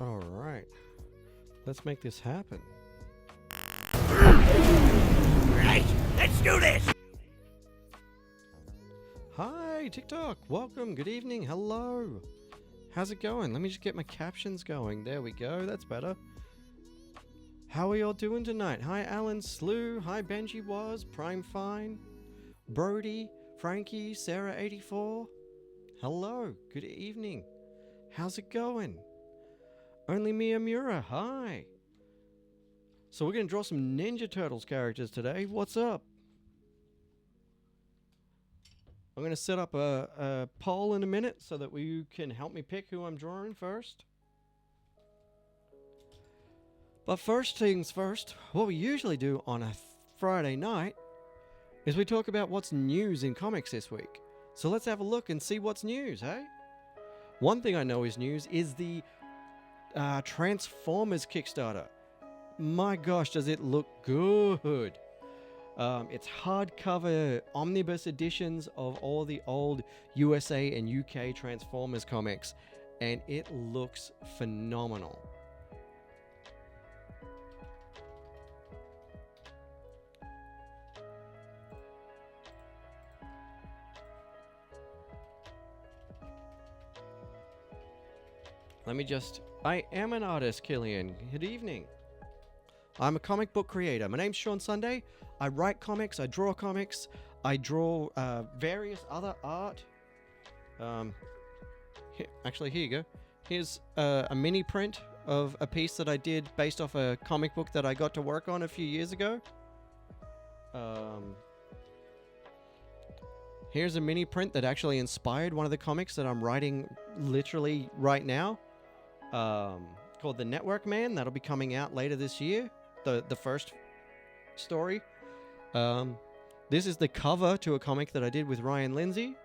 Alright. Let's make this happen. Right, let's do this! Hi, TikTok. Welcome. Good evening. Hello. How's it going? Let me just get my captions going. There we go. That's better. How are y'all doing tonight? Hi, Alan Slew. Hi, Benji Was. Prime Fine. Brody. Frankie. Sarah84. Hello. Good evening. How's it going? Only Miyamura. Hi. So we're going to draw some Ninja Turtles characters today. What's up? I'm going to set up a poll in a minute so that you can help me pick who I'm drawing first. But first things first, what we usually do on a Friday night is we talk about what's news in comics this week. So let's have a look and see what's news, hey? One thing I know is news is the Transformers Kickstarter. My gosh, does it look good. It's hardcover omnibus editions of all the old USA and UK Transformers comics, and it looks phenomenal. I am an artist, Killian. Good evening. I'm a comic book creator. My name's Sean Sunday. I write comics, I draw various other art. Here you go. Here's a mini print of a piece that I did based off a comic book that I got to work on a few years ago. Here's a mini print that actually inspired one of the comics that I'm writing literally right now, called The Network Man. That'll be coming out later this year, the first story. This is the cover to a comic that I did with Ryan Lindsay.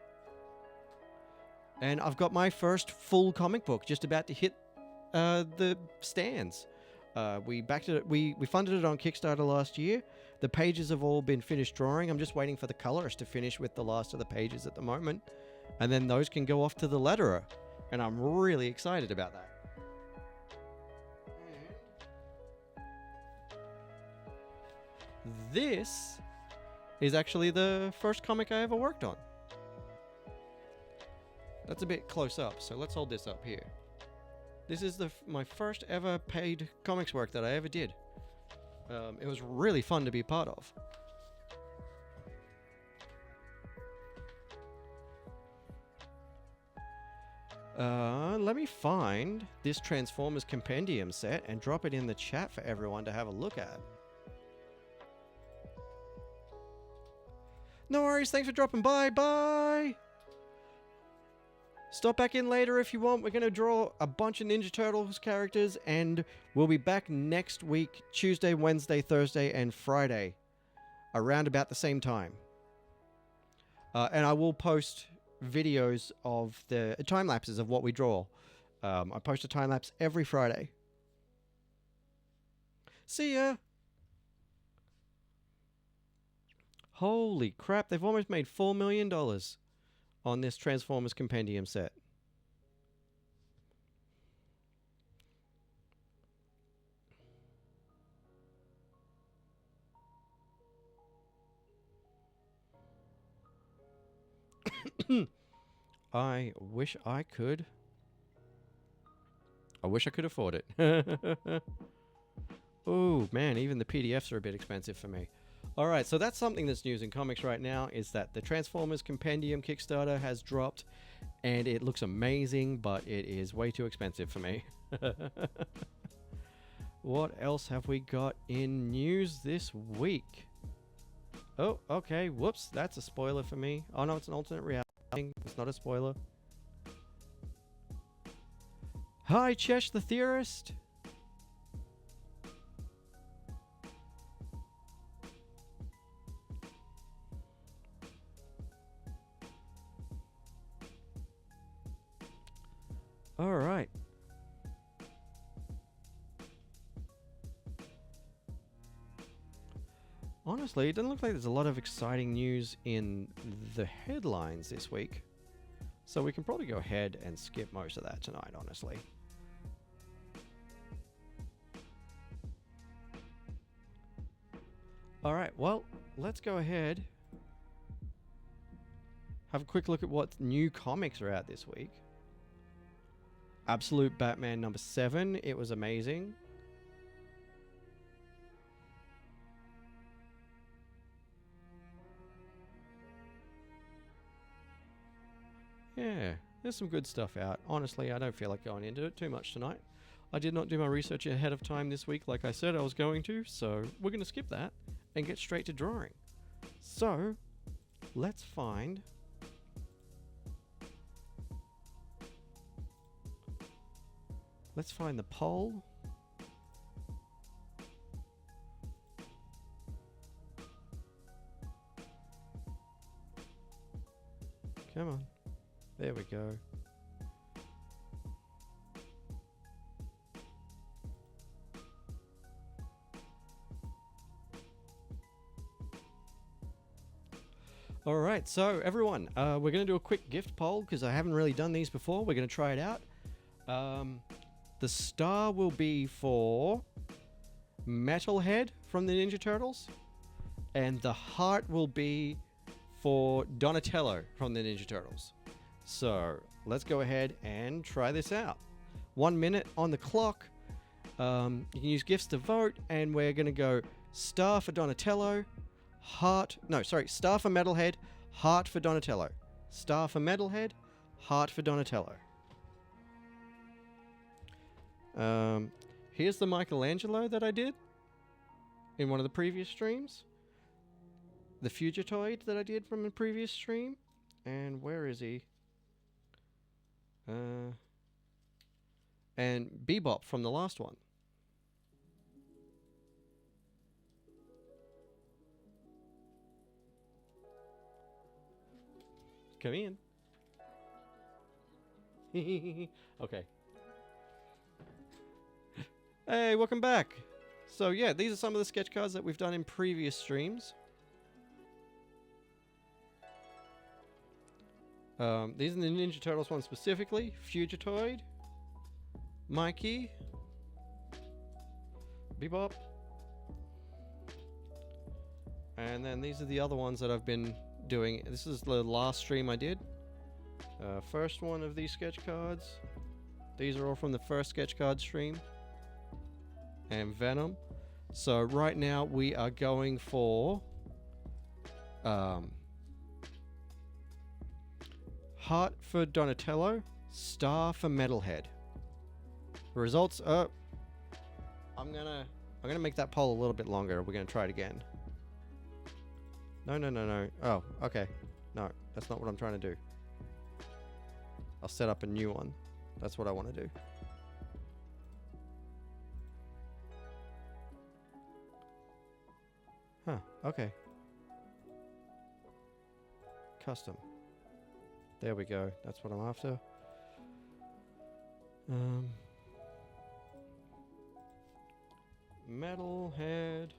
And I've got my first full comic book just about to hit the stands. We funded it on Kickstarter last year. The pages have all been finished drawing. I'm just waiting for the colorist to finish with the last of the pages at the moment. And then those can go off to the letterer. And I'm really excited about that. This is actually the first comic I ever worked on. That's a bit close up, so let's hold this up here. This is my first ever paid comics work that I ever did. It was really fun to be a part of. Let me find this Transformers Compendium set and drop it in the chat for everyone to have a look at. No worries, thanks for dropping by. Bye! Stop back in later if you want. We're going to draw a bunch of Ninja Turtles characters, and we'll be back next week, Tuesday, Wednesday, Thursday, and Friday, around about the same time. And I will post videos of the time lapses of what we draw. I post a time lapse every Friday. See ya! Holy crap, they've almost made $4 million on this Transformers Compendium set. I wish I could afford it. Oh man, even the PDFs are a bit expensive for me. Alright, so that's something that's news in comics right now, is that the Transformers Compendium Kickstarter has dropped, and it looks amazing, but it is way too expensive for me. What else have we got in news this week? Oh, okay, whoops, that's a spoiler for me. Oh no, it's an alternate reality. It's not a spoiler. Hi, Chesh the Theorist! All right. Honestly, it doesn't look like there's a lot of exciting news in the headlines this week. So we can probably go ahead and skip most of that tonight, honestly. Alright, well, let's go ahead. Have a quick look at what new comics are out this week. Absolute Batman number 7. It was amazing. Yeah, there's some good stuff out. Honestly, I don't feel like going into it too much tonight. I did not do my research ahead of time this week like I said I was going to, so we're going to skip that and get straight to drawing. So, let's find... Let's find the poll. Come on. There we go. Alright, so everyone, we're going to do a quick gift poll because I haven't really done these before. We're going to try it out. The star will be for Metalhead from the Ninja Turtles, and the heart will be for Donatello from the Ninja Turtles. So let's go ahead and try this out. 1 minute on the clock. You can use gifts to vote, and we're going to go star for Donatello, star for Metalhead, heart for Donatello. Star for Metalhead, heart for Donatello. Here's the Michelangelo that I did in one of the previous streams. The Fugitoid that I did from a previous stream. And where is he? And Bebop from the last one. Come in. Okay. Hey, welcome back. So yeah, these are some of the sketch cards that we've done in previous streams. These are the Ninja Turtles one specifically. Fugitoid, Mikey, Bebop. And then these are the other ones that I've been doing. This is the last stream I did. First one of these sketch cards. These are all from the first sketch card stream. And Venom. So right now we are going for heart for Donatello, star for Metalhead. The results are... I'm gonna make that poll a little bit longer. We're gonna try it again. No. Oh, okay. No, that's not what I'm trying to do. I'll set up a new one. That's what I want to do. Huh, okay. Custom. There we go. That's what I'm after. Metalhead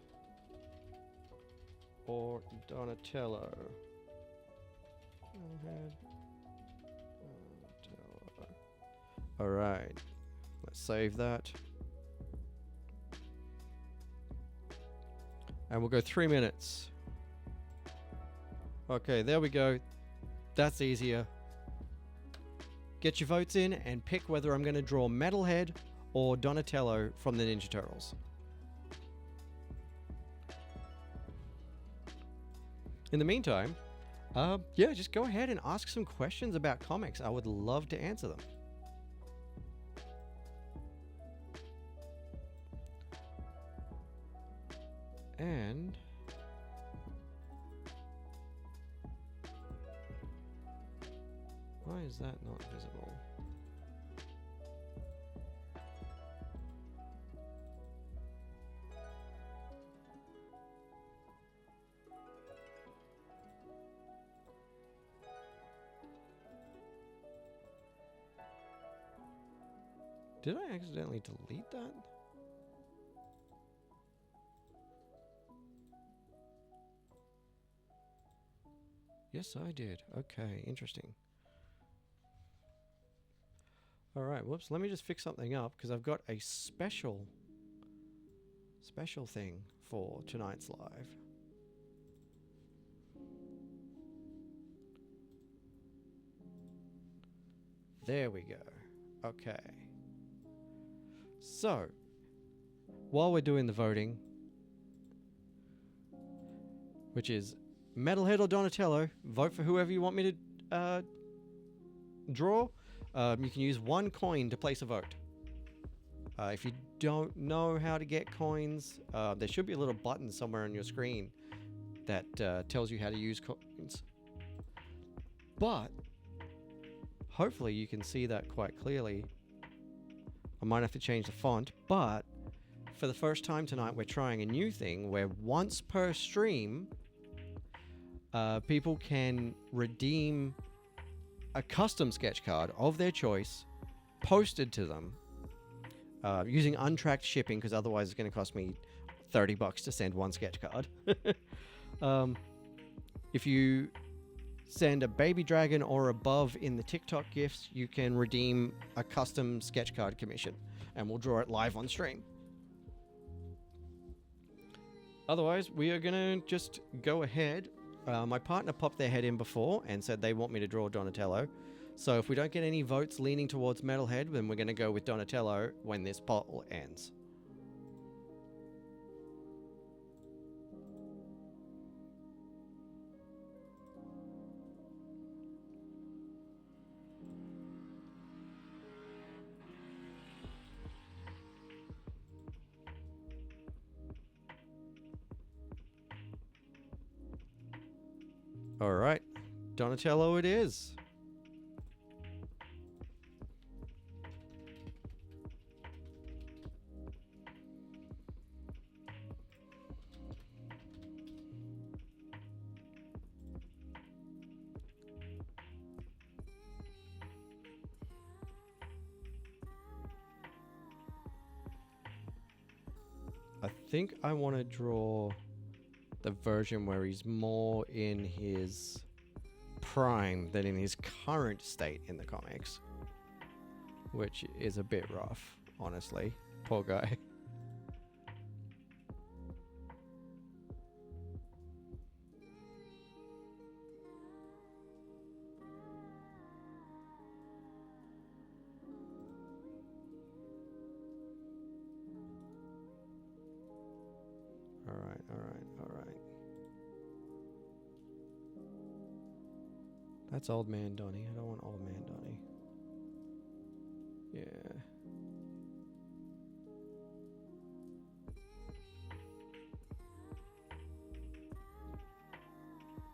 or Donatello. Metalhead. Donatello. Alright. Let's save that. And we'll go 3 minutes. Okay, there we go. That's easier. Get your votes in and pick whether I'm going to draw Metalhead or Donatello from the Ninja Turtles. In the meantime, yeah, just go ahead and ask some questions about comics. I would love to answer them. And why is that not visible? Did I accidentally delete that? Yes, I did. Okay, interesting. Alright, whoops. Let me just fix something up because I've got a special thing for tonight's live. There we go. Okay. So, while we're doing the voting, which is Metalhead or Donatello, vote for whoever you want me to draw. You can use 1 coin to place a vote. If you don't know how to get coins, there should be a little button somewhere on your screen that tells you how to use coins. But hopefully you can see that quite clearly. I might have to change the font, but for the first time tonight, we're trying a new thing where once per stream, people can redeem a custom sketch card of their choice posted to them using untracked shipping, because otherwise it's going to cost me $30 to send 1 sketch card. If you send a baby dragon or above in the TikTok gifts, you can redeem a custom sketch card commission, and we'll draw it live on stream. Otherwise, we are going to just go ahead. My partner popped their head in before and said they want me to draw Donatello. So if we don't get any votes leaning towards Metalhead, then we're going to go with Donatello when this poll ends. All right, Donatello it is. I think I want to draw the version where he's more in his prime than in his current state in the comics, which is a bit rough, honestly. Poor guy. All right. That's old man Donnie. I don't want old man Donnie. Yeah.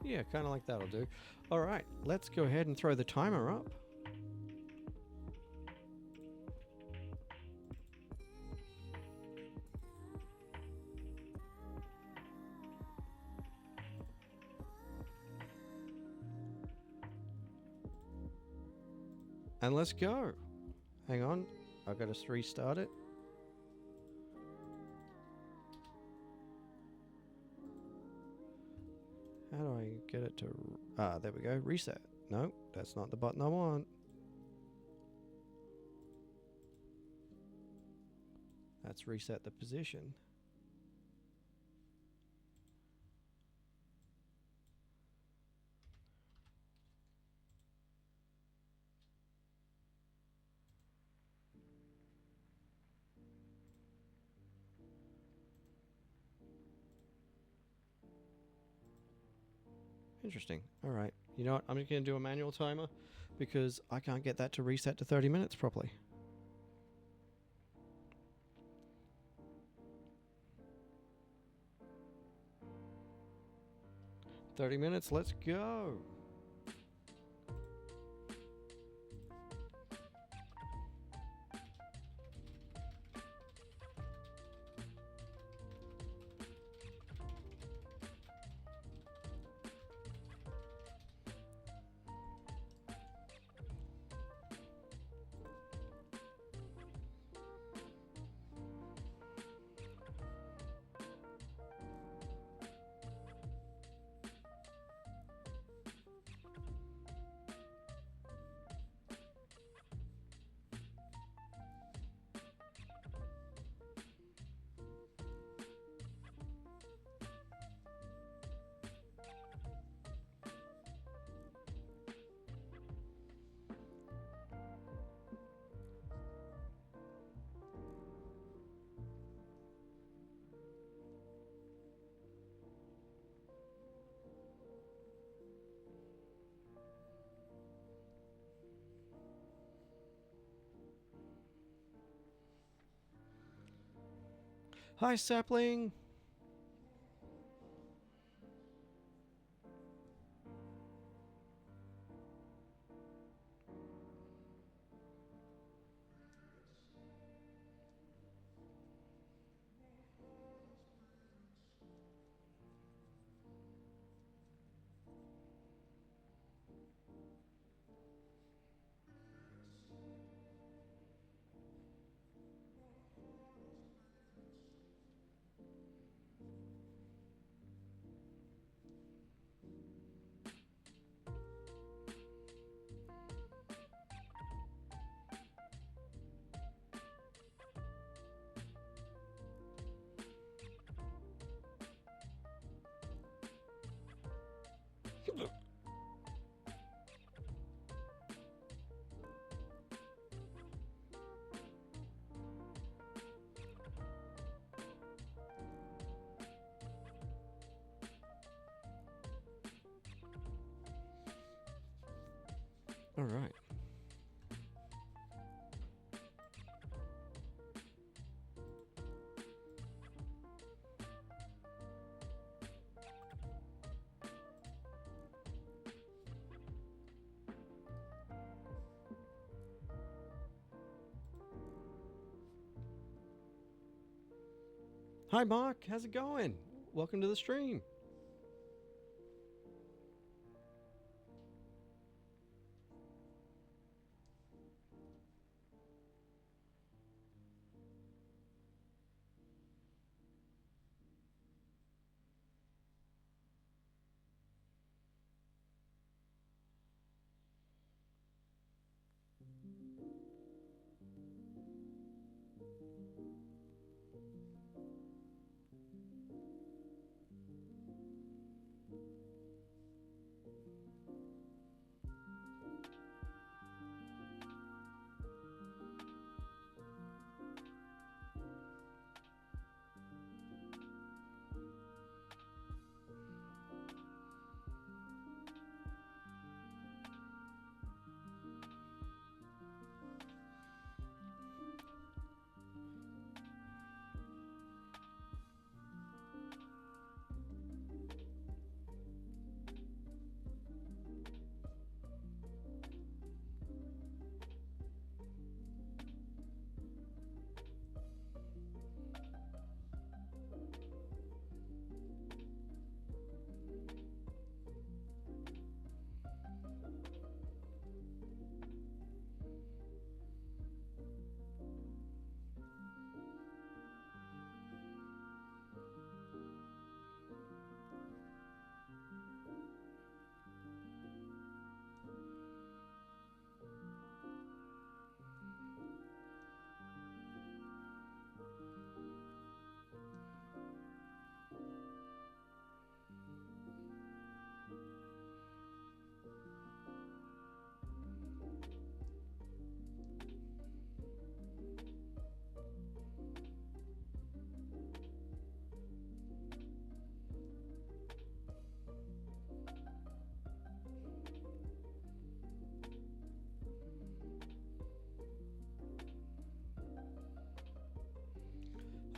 Yeah, kind of like that'll do. All right, let's go ahead and throw the timer up. And let's go. Hang on, I've got to restart it. How do I get it to... Ah, there we go. Reset. No, that's not the button I want. Let's reset the position. Interesting. All right. You know what? I'm just going to do a manual timer because I can't get that to reset to 30 minutes properly. "30 minutes, let's go." Hi, sapling. All right. Hi, Mark. How's it going? Welcome to the stream.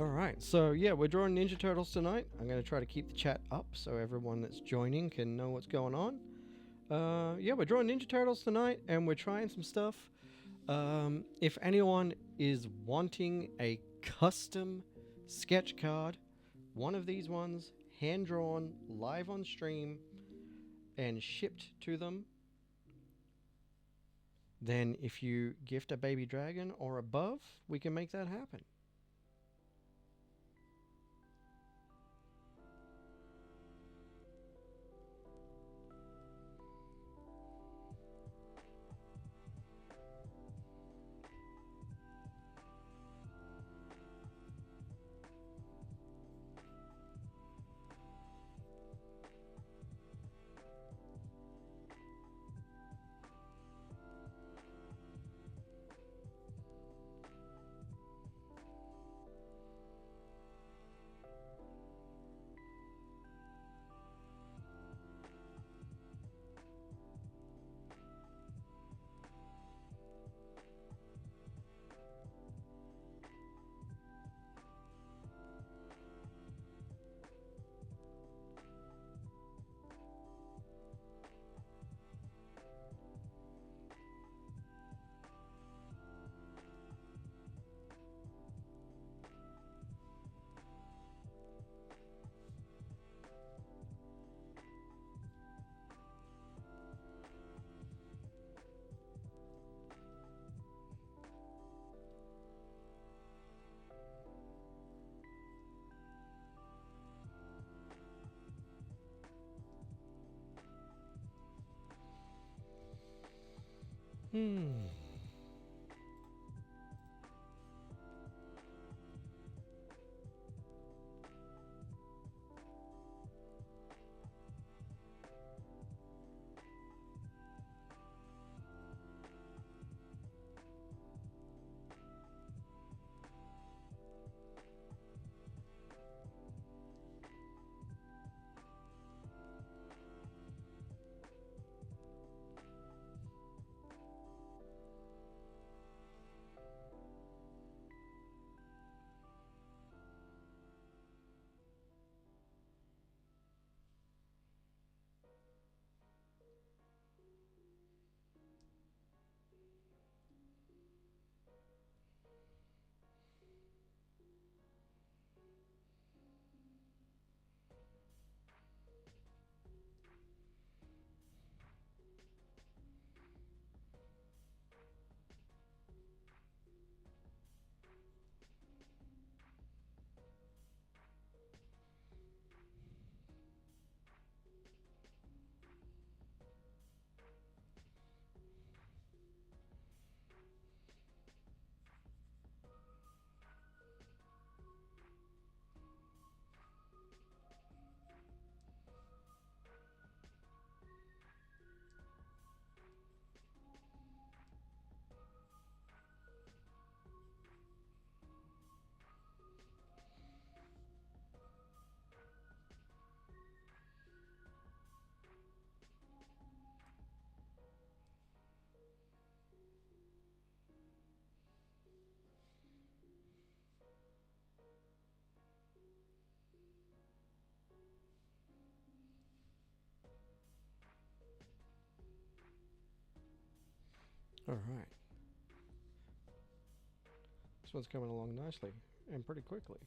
All right, so yeah, we're drawing Ninja Turtles tonight. I'm going to try to keep the chat up so everyone that's joining can know what's going on. Yeah, we're drawing Ninja Turtles tonight, and we're trying some stuff. If anyone is wanting a custom sketch card, one of these ones, hand-drawn, live on stream, and shipped to them, then if you gift a baby dragon or above, we can make that happen. Hmm. All right. This one's coming along nicely and pretty quickly.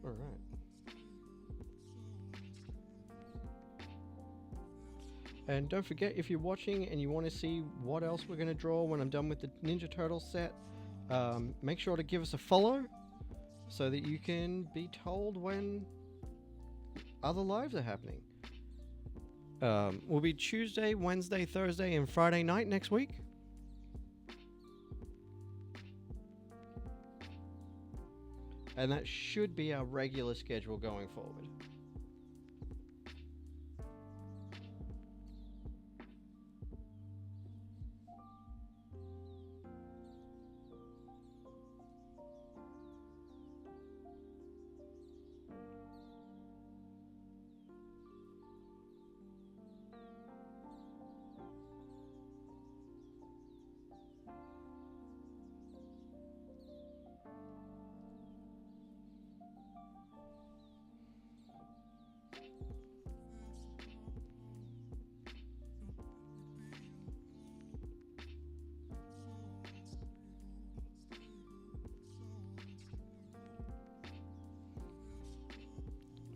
All right. And don't forget, if you're watching and you want to see what else we're going to draw when I'm done with the Ninja Turtle set, make sure to give us a follow so that you can be told when other lives are happening. Will be Tuesday, Wednesday, Thursday, and Friday night next week. And that should be our regular schedule going forward.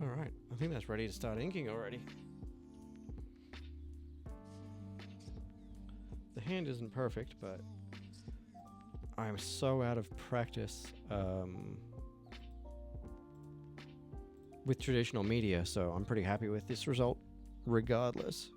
Alright, I think that's ready to start inking already. The hand isn't perfect, but I'm so out of practice with traditional media, so I'm pretty happy with this result regardless.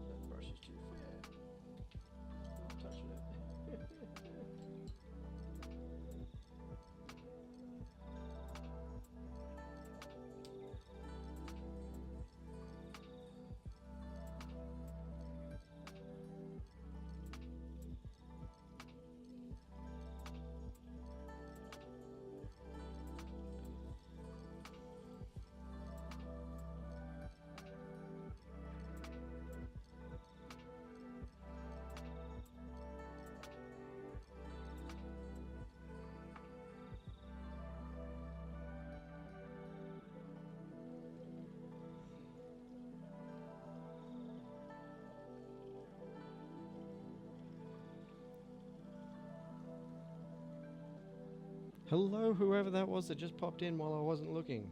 That brush is too fair. Not touching it. Hello, whoever that was that just popped in while I wasn't looking.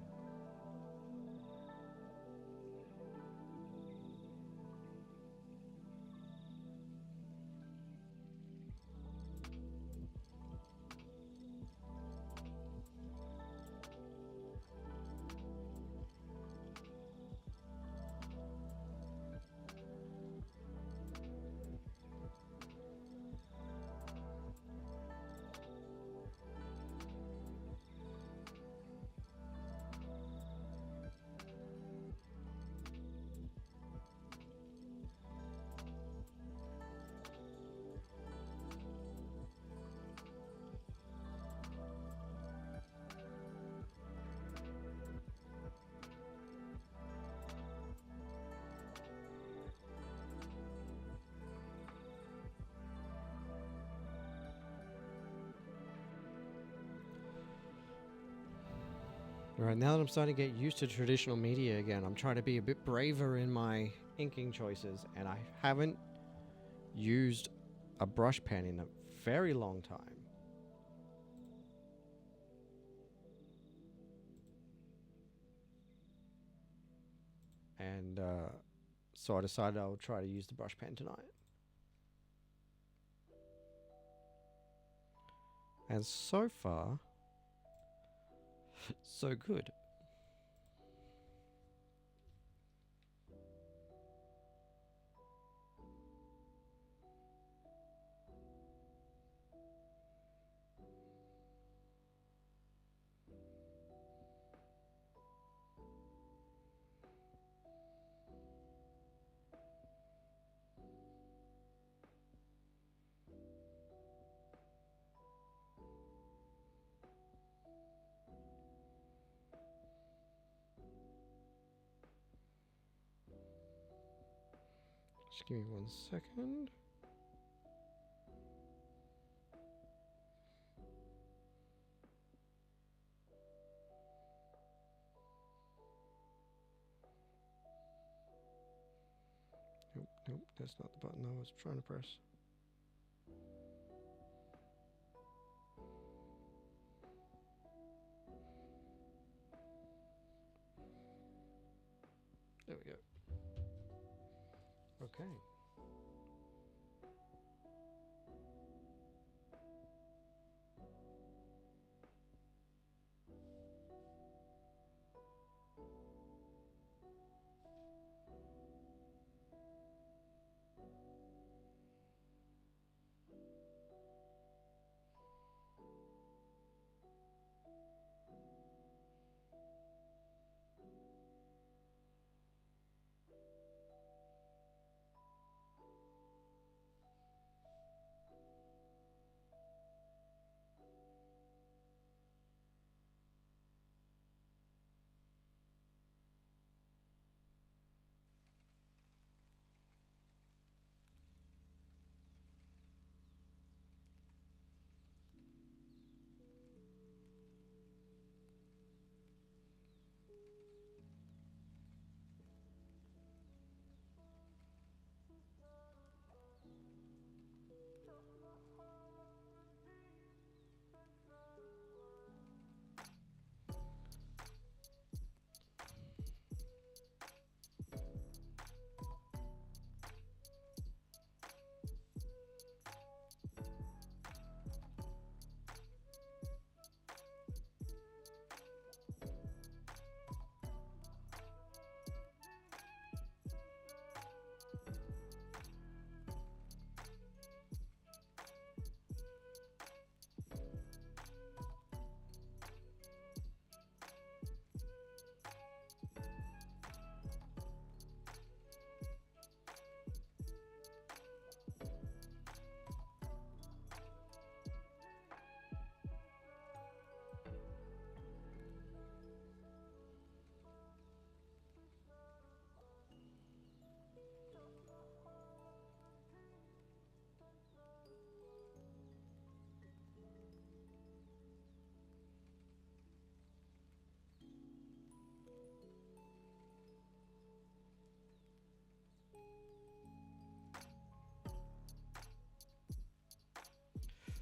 Alright, now that I'm starting to get used to traditional media again, I'm trying to be a bit braver in my inking choices, and I haven't used a brush pen in a very long time. And so I decided I would try to use the brush pen tonight. And so far, so good. Just give me 1 second. Nope, nope, that's not the button I was trying to press. There we go. Okay.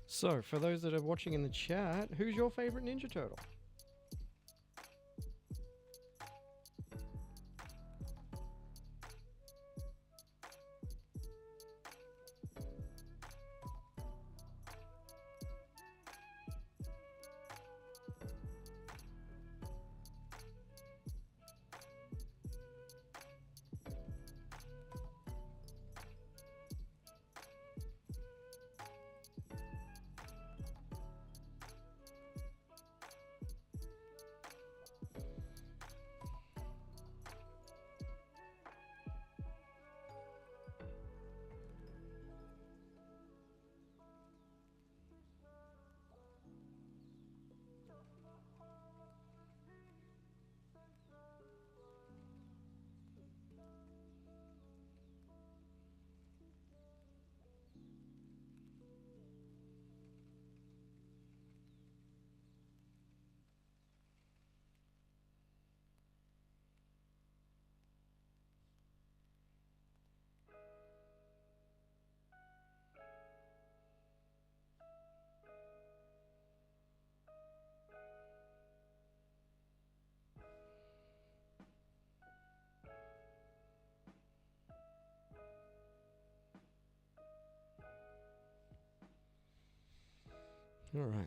So, for those that are watching in the chat, who's your favorite Ninja Turtle? All right.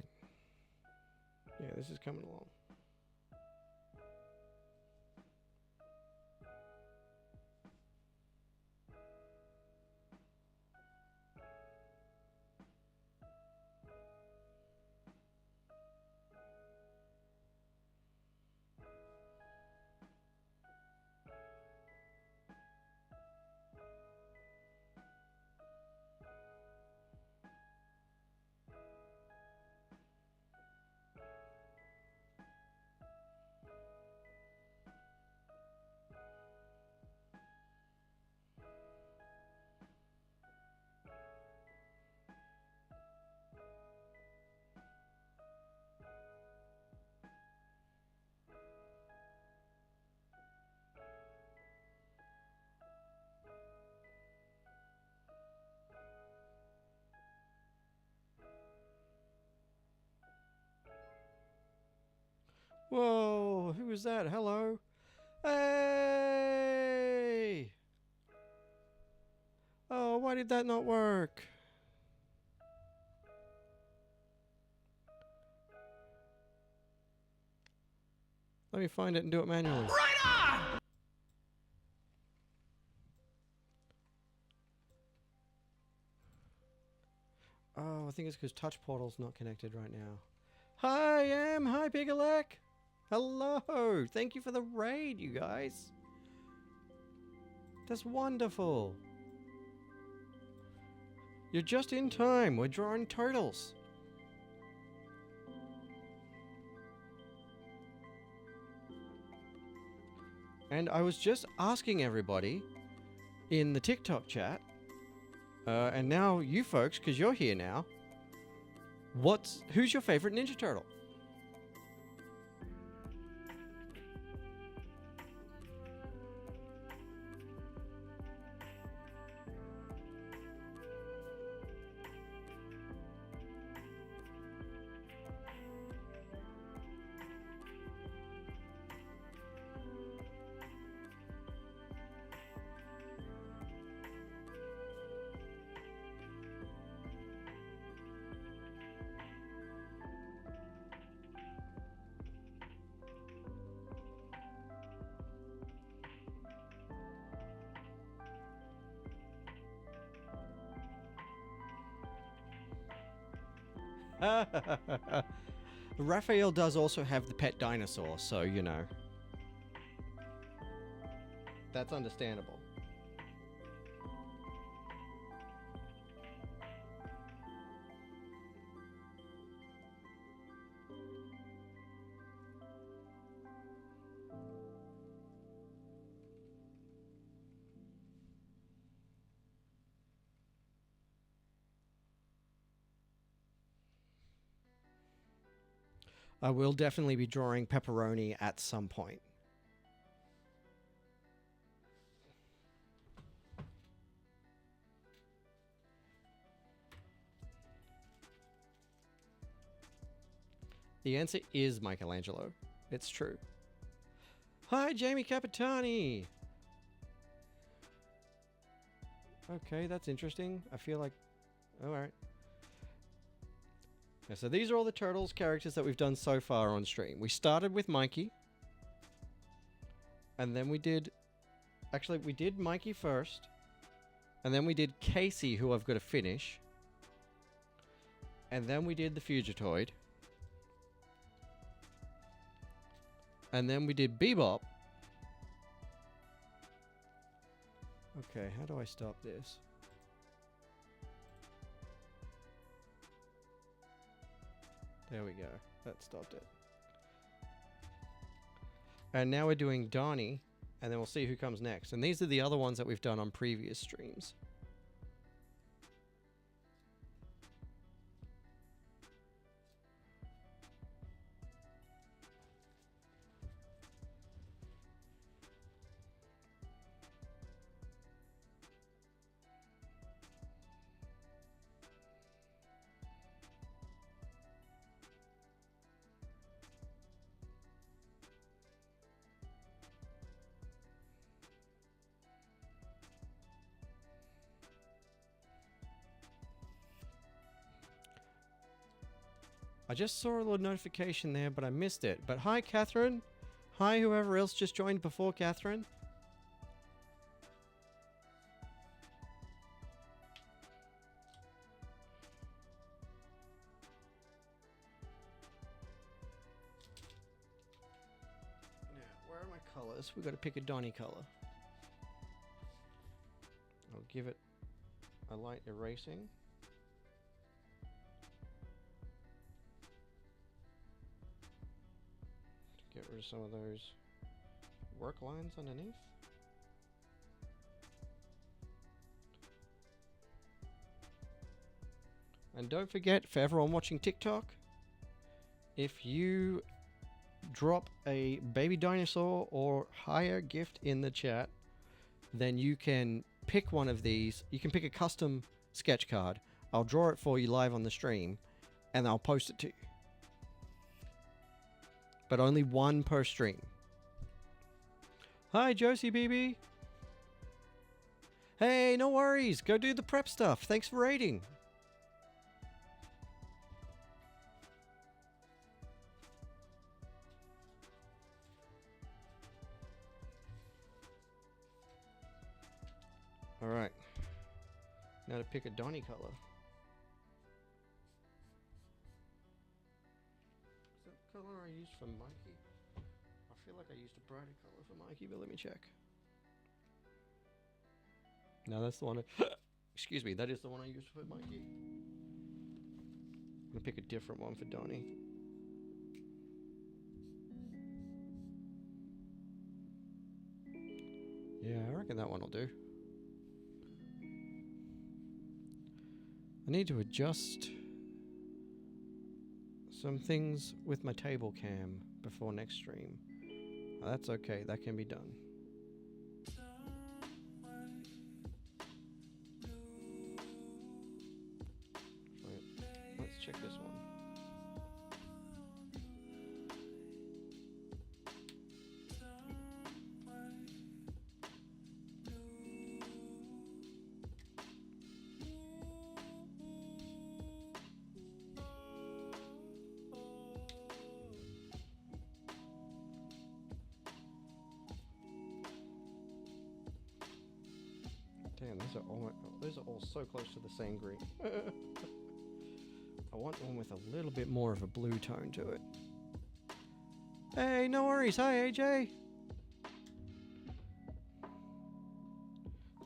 Yeah, this is coming along. Whoa, who is that? Hello? Hey! Oh, why did that not work? Let me find it and do it manually. Right on! Oh, I think it's because Touch Portal's not connected right now. Hi, Em. Hi, Pigalek. Hello. Thank you for the raid, you guys. That's wonderful. You're just in time. We're drawing turtles. And I was just asking everybody in the TikTok chat, and now you folks, because you're here now, who's your favorite Ninja Turtle? Raphael does also have the pet dinosaur, so you know. That's understandable. I will definitely be drawing pepperoni at some point. The answer is Michelangelo. It's true. Hi, Jamie Capitani. Okay, that's interesting. I feel like... Alright. Yeah, so these are all the Turtles characters that we've done so far on stream. We started with Mikey. And then we did... Actually, we did Mikey first. And then we did Casey, who I've got to finish. And then we did the Fugitoid. And then we did Bebop. Okay, how do I stop this? There we go. That stopped it. And now we're doing Donnie, and then we'll see who comes next. And these are the other ones that we've done on previous streams. I just saw a little notification there, but I missed it. But hi, Catherine. Hi, whoever else just joined before Catherine. Now, where are my colors? We've got to pick a Donnie color. I'll give it a light erasing. Get rid of some of those work lines underneath. And don't forget, for everyone watching TikTok, if you drop a baby dinosaur or higher gift in the chat, then you can pick one of these. You can pick a custom sketch card. I'll draw it for you live on the stream, and I'll post it to you. but only one per stream. Hi, Josie BB. Hey, no worries. Go do the prep stuff. Thanks for raiding. All right. Now to pick a Donny color. Is that the color I used for Mikey? I feel like I used a brighter color for Mikey, but let me check. No, that's the one. Excuse me, that is the one I used for Mikey. I'm gonna pick a different one for Donny. Yeah, I reckon that one will do. I need to adjust some things with my table cam before next stream. That's okay, that can be done. Let's check this one. Damn, those are all so close to the same green. I want one with a little bit more of a blue tone to it. Hey, no worries. Hi, AJ.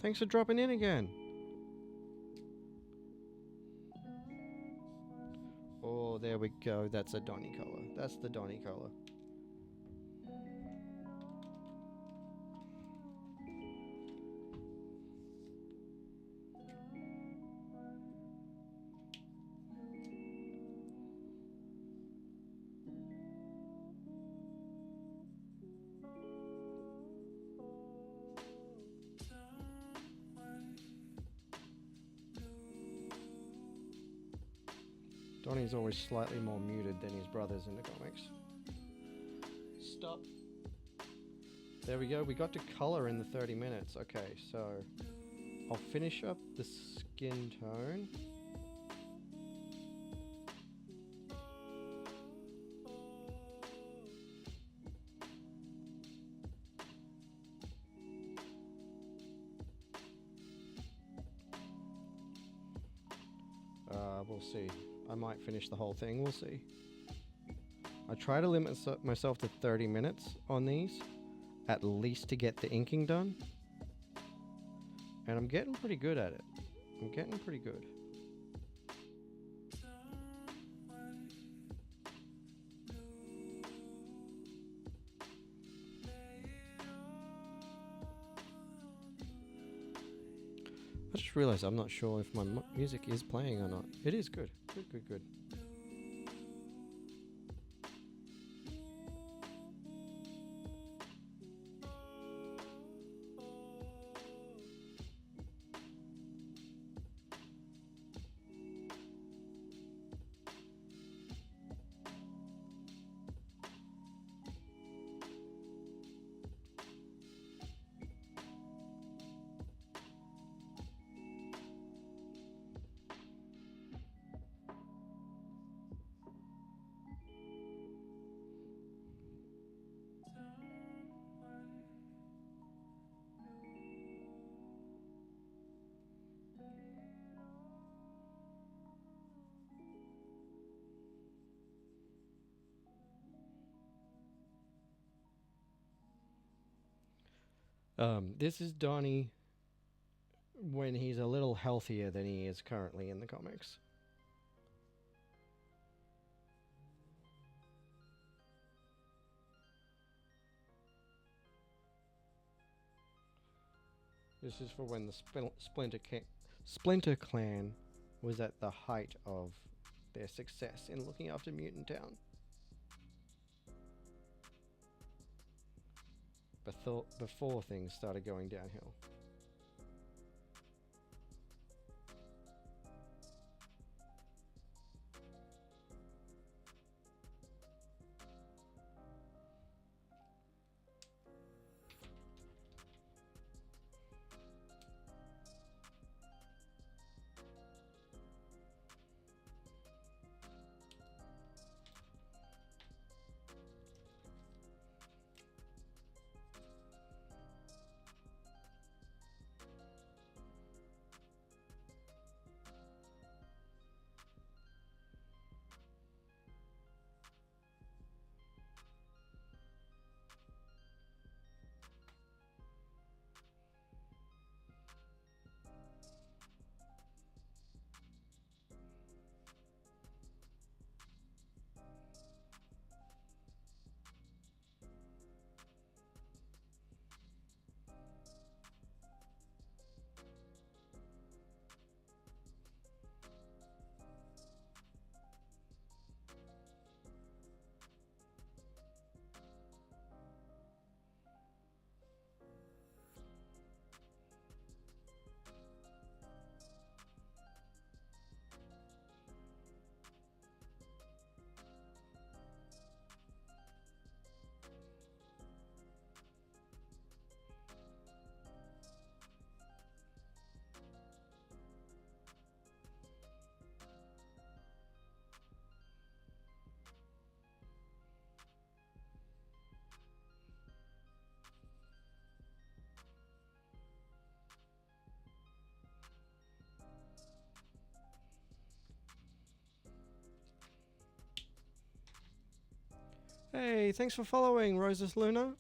Thanks for dropping in again. Oh, there we go. That's a Donny color. That's the Donny color. Donnie's always slightly more muted than his brothers in the comics. Stop. There we go. We got to color in the 30 minutes. Okay, so I'll finish up the skin tone. We'll see. I might finish the whole thing. We'll see. I try to limit myself to 30 minutes on these, at least to get the inking done. And I'm getting pretty good at it. I'm getting pretty good. I just realized I'm not sure if my music is playing or not. It is good. Good, good, good. This is Donnie when he's a little healthier than he is currently in the comics. This is for when the Splinter Clan was at the height of their success in looking after Mutant Town. Before things started going downhill. Hey, thanks for following, Roses Luna.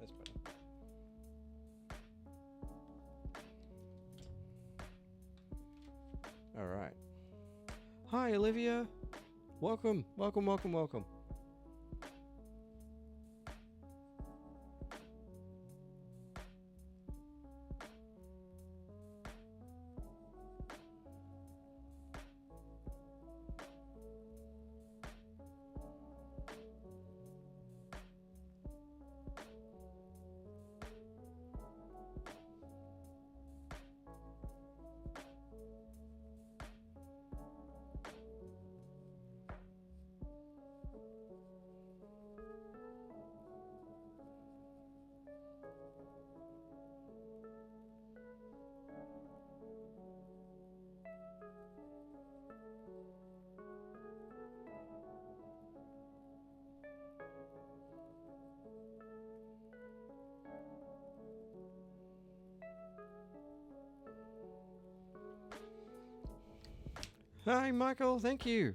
That's better. All right. Hi, Olivia. Welcome, welcome, welcome, welcome. Hi, Michael. Thank you.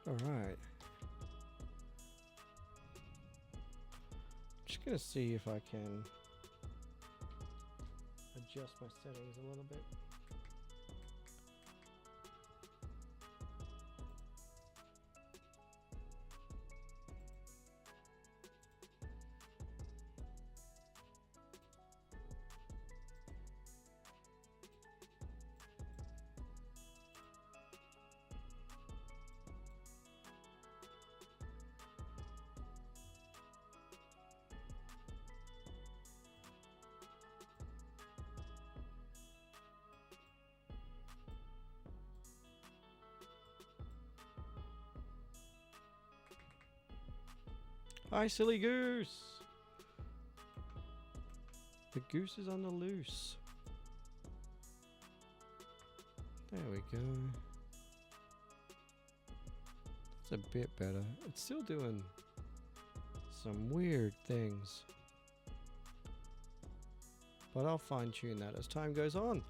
Alright. Just gonna see if I can adjust my settings a little bit. Hi, silly goose! The goose is on the loose. There we go. It's a bit better. It's still doing some weird things. But I'll fine tune that as time goes on.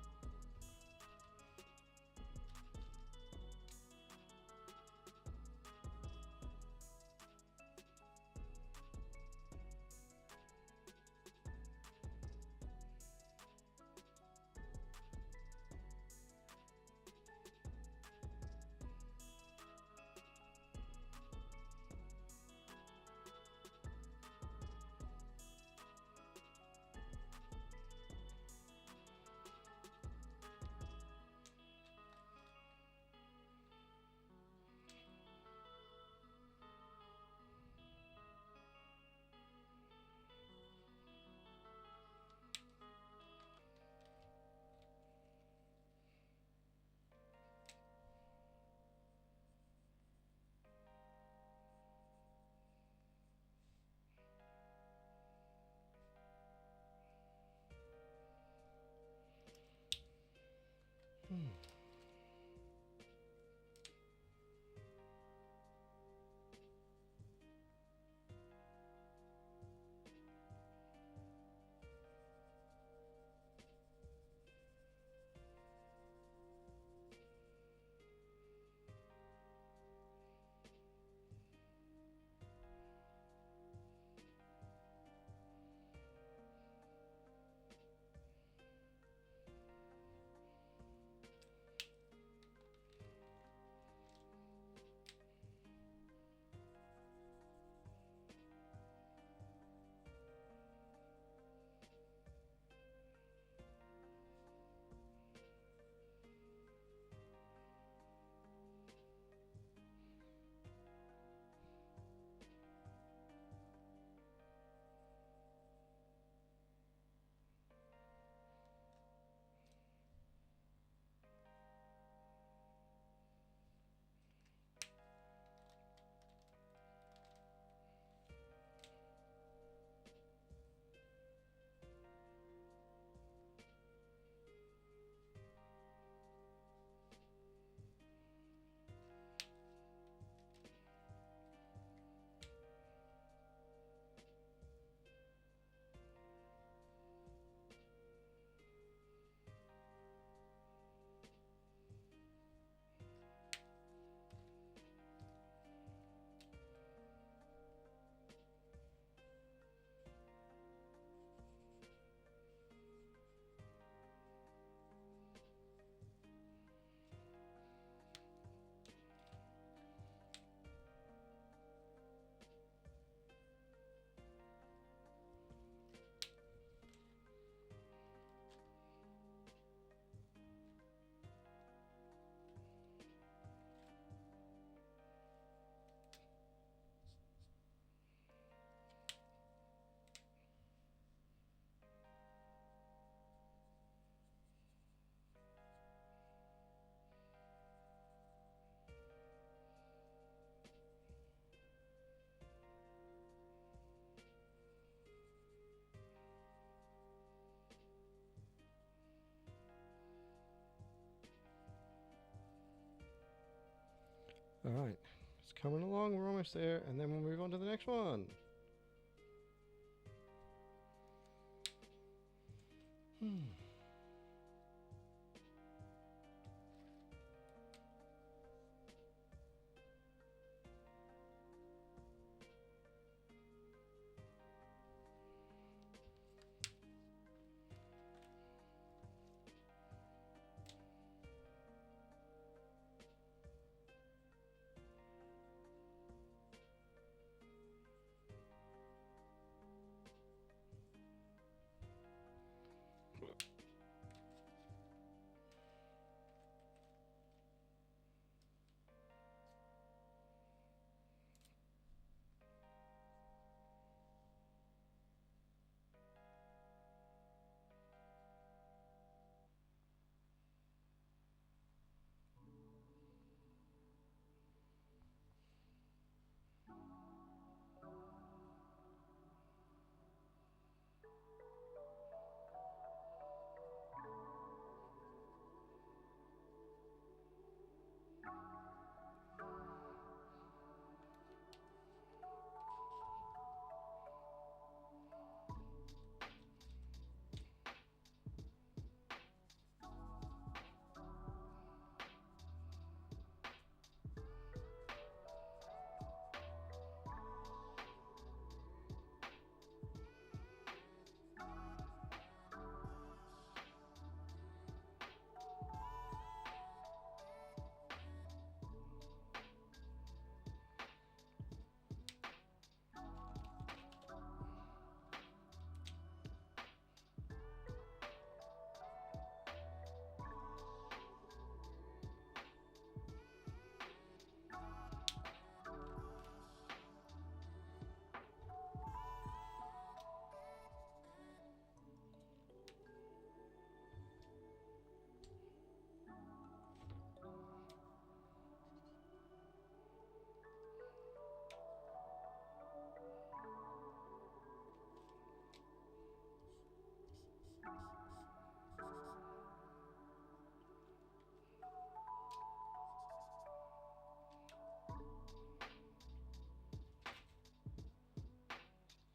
Alright, it's coming along, we're almost there, and then we'll move on to the next one.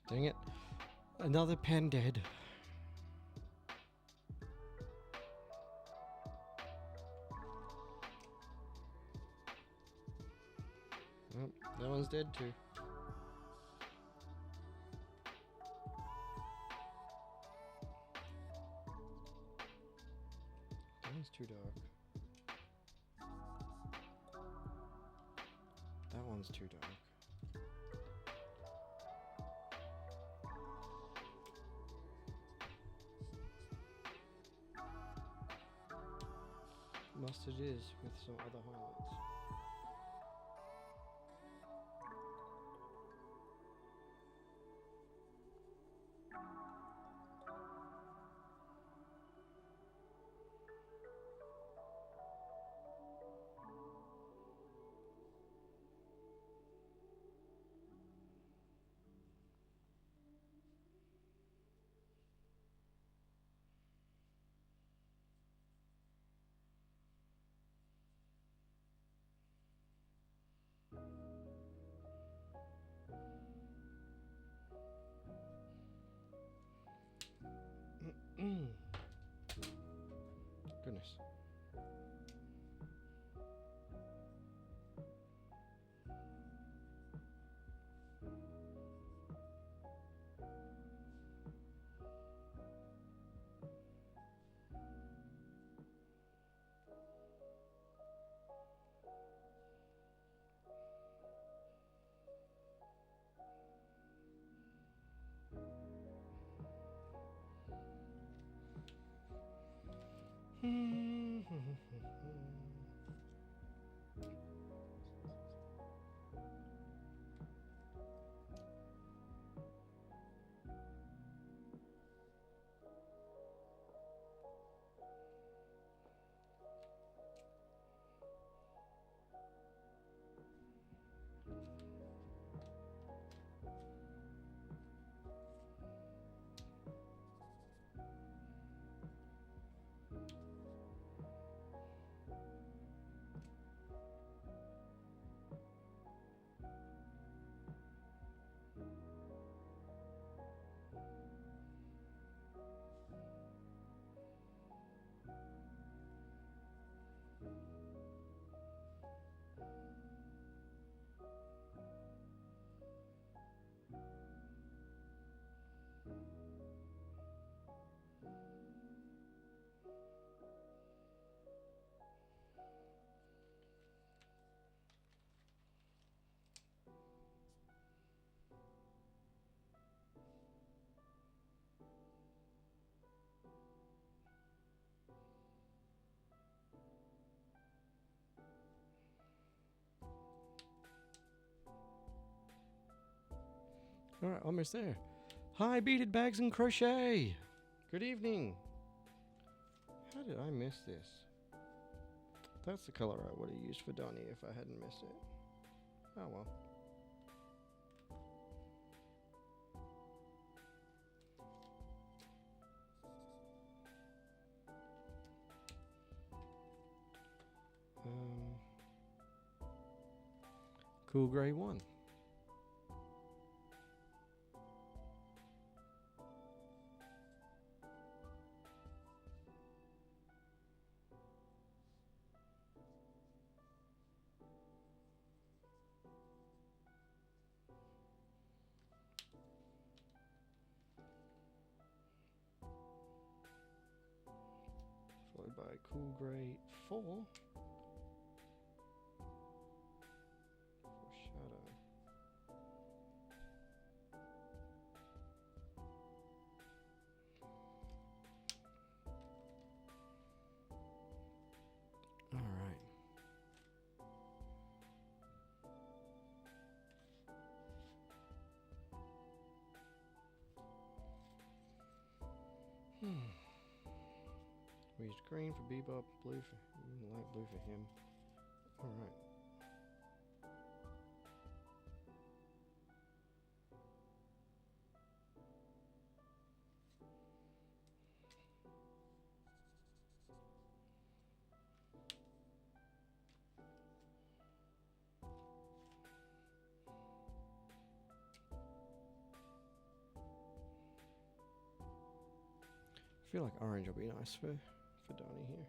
Dang it. Another pen dead. Oh, that one's dead too. That one's too dark. That one's too dark. Mustard is with some other highlights. Goodness. Alright, almost there. Hi, Beaded Bags and Crochet! Good evening! How did I miss this? That's the color I would have used for Donnie if I hadn't missed it. Oh well. Cool Grey 1. Followed by Cool Grey 4 for shadow. All right. We used green for Bebop, blue for light blue for him. All right. feel like orange will be nice for Donnie here.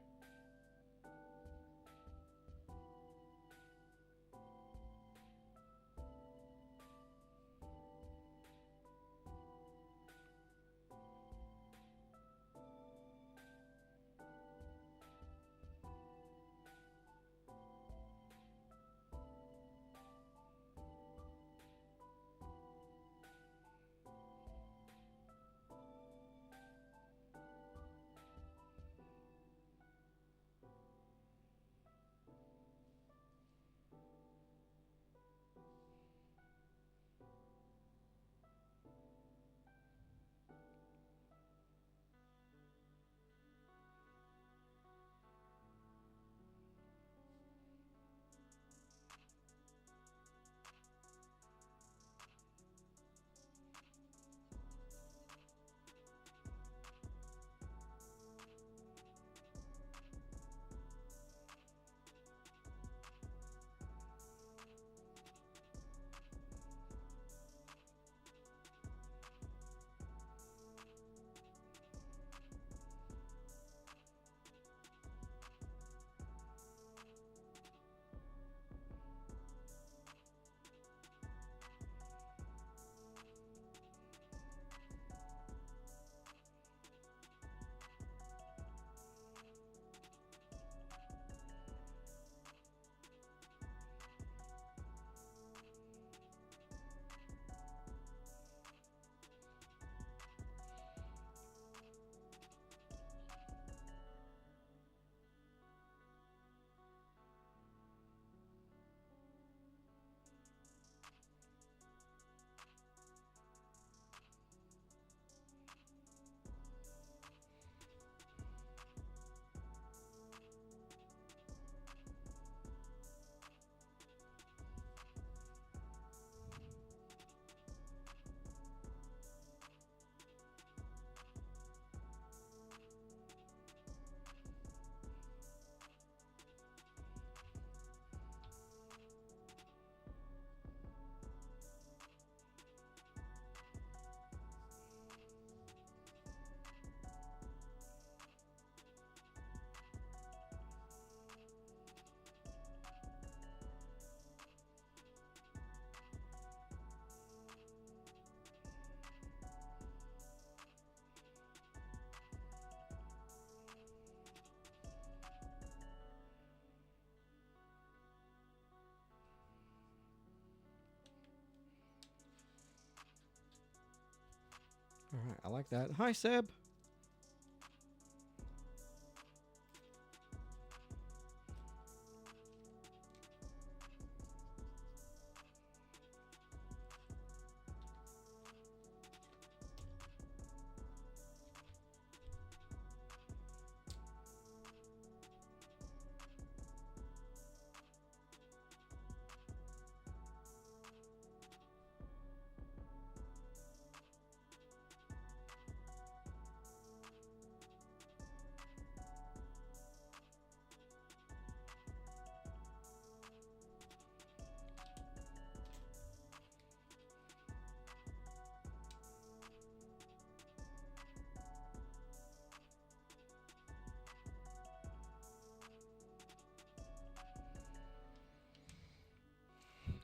All right, I like that. Hi, Seb.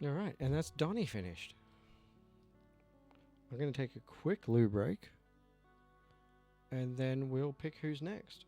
All right, and that's Donnie finished. I'm going to take a quick loo break, and then we'll pick who's next.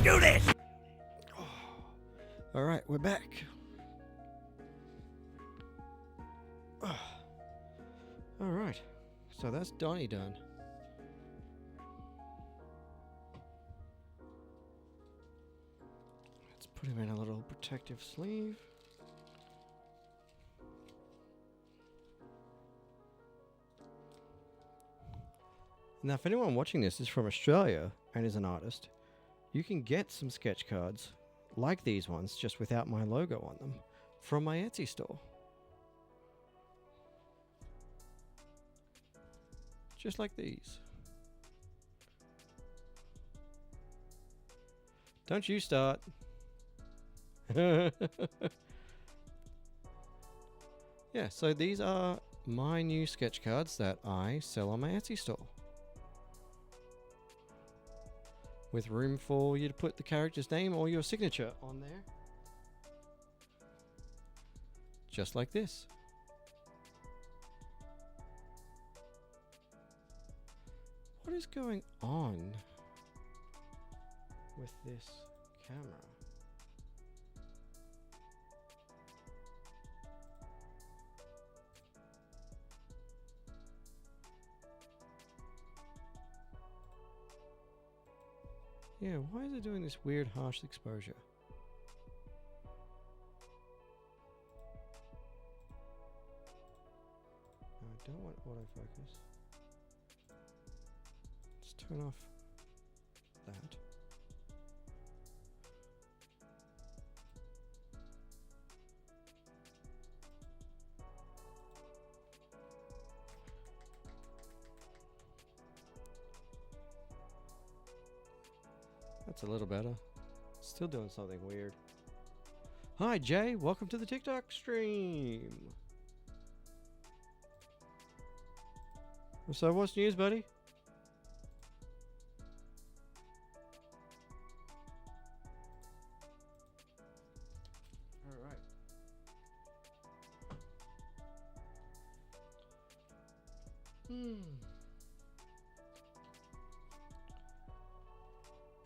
do this! All right, we're back. All right, so that's Donnie done. Let's put him in a little protective sleeve. Now, if anyone watching this is from Australia and is an artist, you can get some sketch cards like these ones, just without my logo on them, from my Etsy store. Just like these. Don't you start. Yeah, so these are my new sketch cards that I sell on my Etsy store. With room for you to put the character's name or your signature on there. Just like this. What is going on with this camera? Yeah, why is it doing this weird harsh exposure? No, I don't want autofocus. Let's turn off that. That's a little better. Still doing something weird. Hi Jay, welcome to the TikTok stream. So what's news, buddy? All right.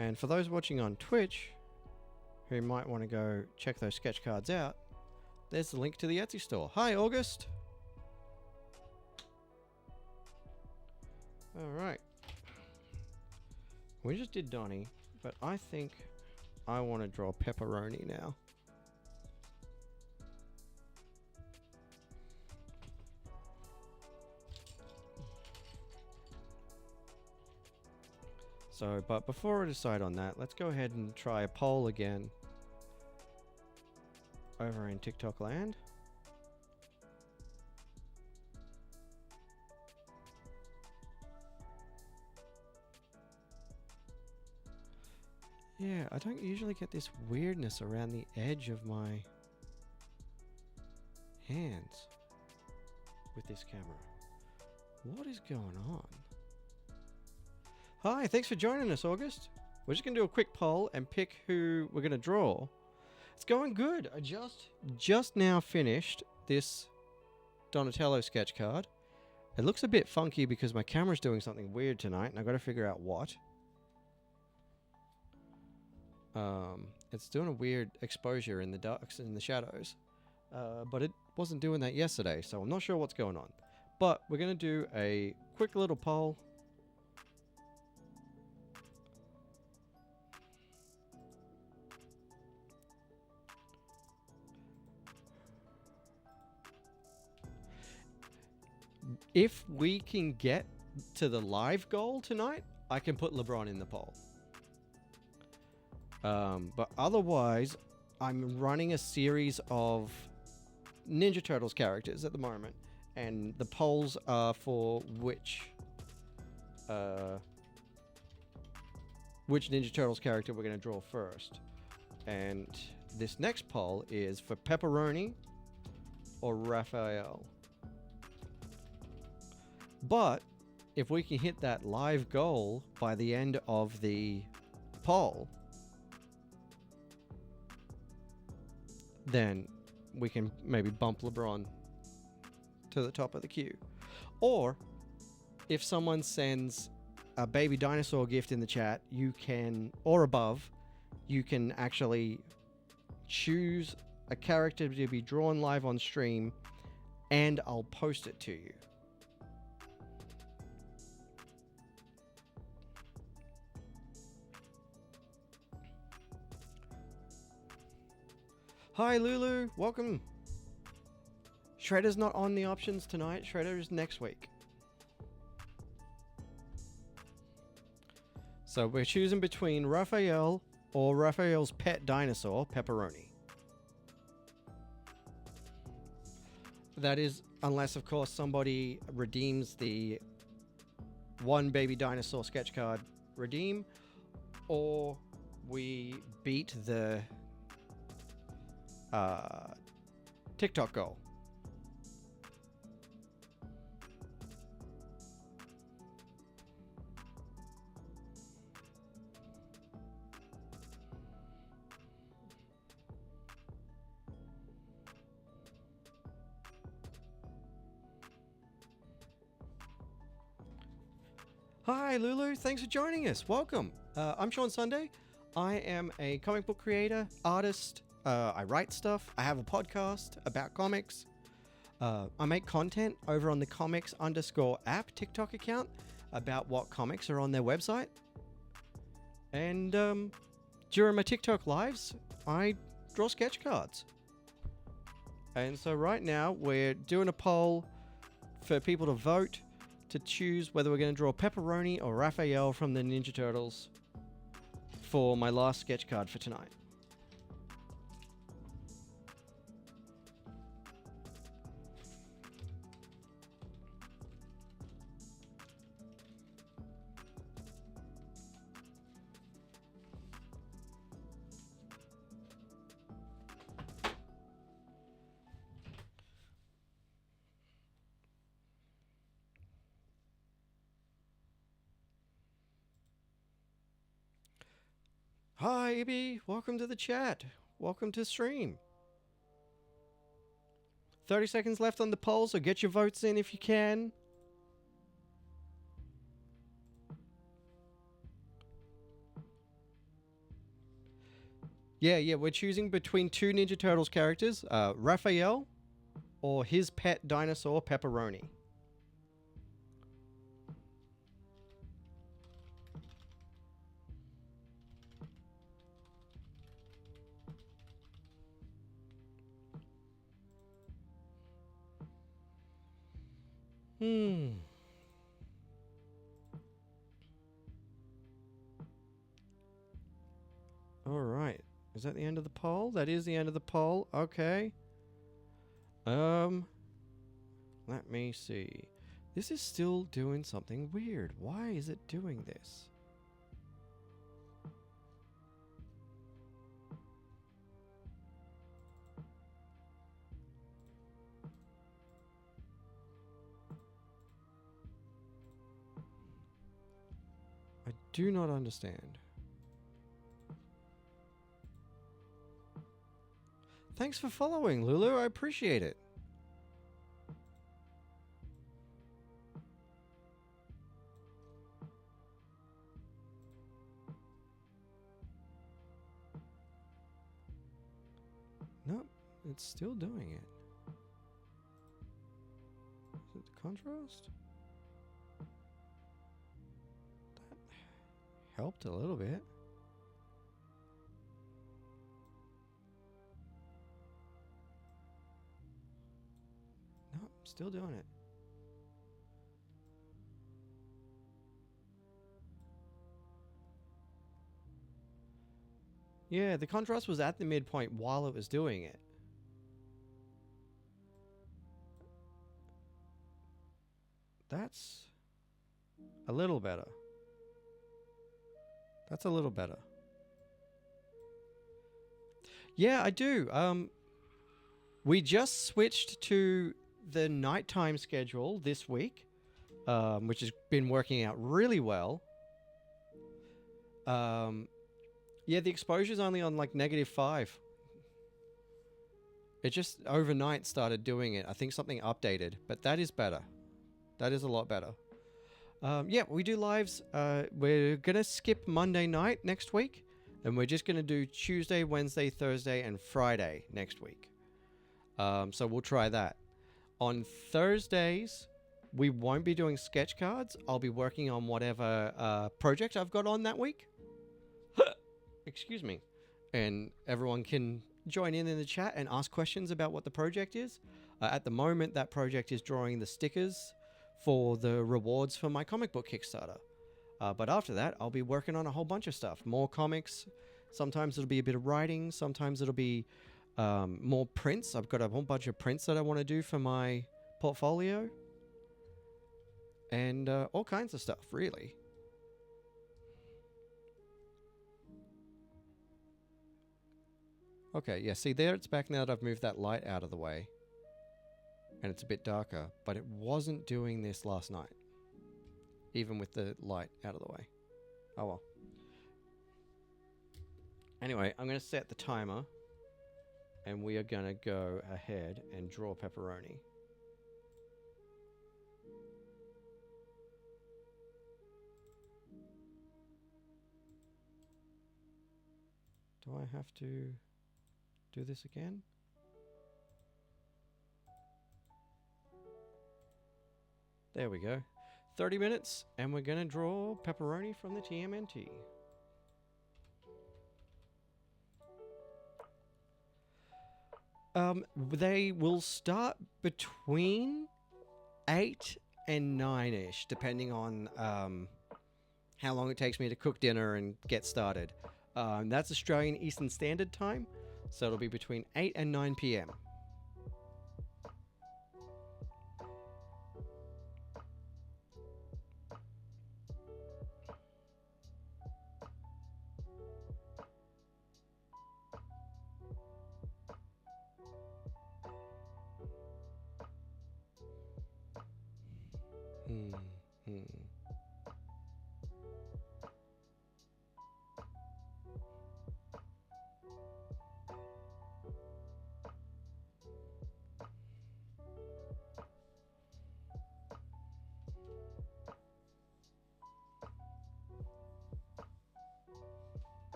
And for those watching on Twitch who might want to go check those sketch cards out, there's the link to the Etsy store. Hi, August. All right. We just did Donnie, but I think I want to draw Pepperoni now. So, but before I decide on that, let's go ahead and try a poll again over in TikTok land. Yeah, I don't usually get this weirdness around the edge of my hands with this camera. What is going on? Hi, thanks for joining us, August. We're just going to do a quick poll and pick who we're going to draw. It's going good. I just now finished this Donatello sketch card. It looks a bit funky because my camera's doing something weird tonight, and I've got to figure out what. It's doing a weird exposure in the darks and the shadows, but it wasn't doing that yesterday, so I'm not sure what's going on. But we're going to do a quick little poll. If we can get to the live goal tonight, I can put LeBron in the poll. But otherwise, I'm running a series of Ninja Turtles characters at the moment, and the polls are for which Ninja Turtles character we're going to draw first. And this next poll is for Pepperoni or Raphael. But if we can hit that live goal by the end of the poll, then we can maybe bump LeBron to the top of the queue. Or if someone sends a baby dinosaur gift in the chat, you can, or above, you can actually choose a character to be drawn live on stream, and I'll post it to you. Hi Lulu, welcome. Shredder's not on the options tonight. Shredder is next week. So we're choosing between Raphael or Raphael's pet dinosaur, Pepperoni. That is, unless of course somebody redeems the one baby dinosaur sketch card redeem, or we beat the TikTok goal. Hi Lulu, thanks for joining us. Welcome. I'm Sean Sunday. I am a comic book creator, artist. I write stuff. I have a podcast about comics. I make content over on the comics_app TikTok account about what comics are on their website. And during my TikTok lives, I draw sketch cards. And so right now we're doing a poll for people to vote to choose whether we're going to draw Pepperoni or Raphael from the Ninja Turtles for my last sketch card for tonight. Hi, Ibi. Welcome to the chat. Welcome to stream. 30 seconds left on the poll, so get your votes in if you can. Yeah, we're choosing between two Ninja Turtles characters, Raphael or his pet dinosaur, Pepperoni. All right. Is that the end of the poll? That is the end of the poll. Okay. Let me see. This is still doing something weird. Why is it doing this? I do not understand. Thanks for following, Lulu. I appreciate it. Nope, it's still doing it. Is it the contrast? That helped a little bit. Nope, still doing it. Yeah, the contrast was at the midpoint while it was doing it. That's a little better. That's a little better. Yeah, I do. We just switched to the nighttime schedule this week, which has been working out really well. Yeah, the exposure's only on like -5. It just overnight started doing it. I think something updated, but that is better. That is a lot better. Yeah, we do lives. We're going to skip Monday night next week. And we're just going to do Tuesday, Wednesday, Thursday, and Friday next week. So we'll try that. On Thursdays, we won't be doing sketch cards. I'll be working on whatever project I've got on that week. Excuse me. And everyone can join in the chat and ask questions about what the project is. At the moment, that project is drawing the stickers for the rewards for my comic book Kickstarter. But after that, I'll be working on a whole bunch of stuff. More comics. Sometimes it'll be a bit of writing. Sometimes it'll be more prints. I've got a whole bunch of prints that I want to do for my portfolio. And all kinds of stuff, really. Okay, yeah, see there it's back now that I've moved that light out of the way. And it's a bit darker, but it wasn't doing this last night. Even with the light out of the way. Oh well. Anyway, I'm going to set the timer. And we are going to go ahead and draw pepperoni. Do I have to do this again? There we go. 30 minutes, and we're going to draw pepperoni from the TMNT. They will start between 8 and 9-ish, depending on how long it takes me to cook dinner and get started. That's Australian Eastern Standard Time, so it'll be between 8 and 9 p.m.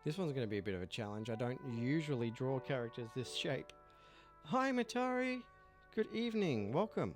This one's going to be a bit of a challenge. I don't usually draw characters this shape. Hi, Matari. Good evening. Welcome.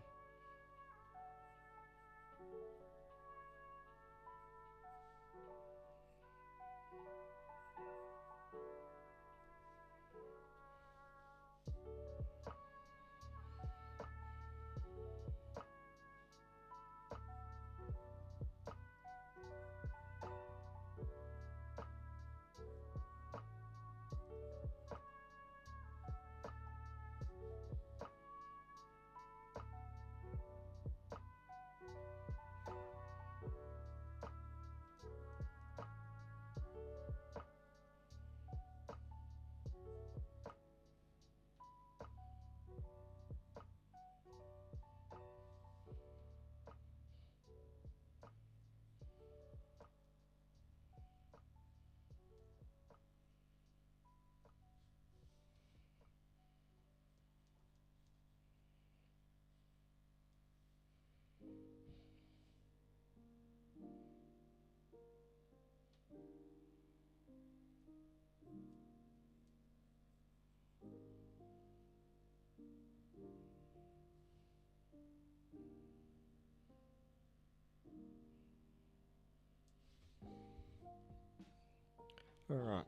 All right.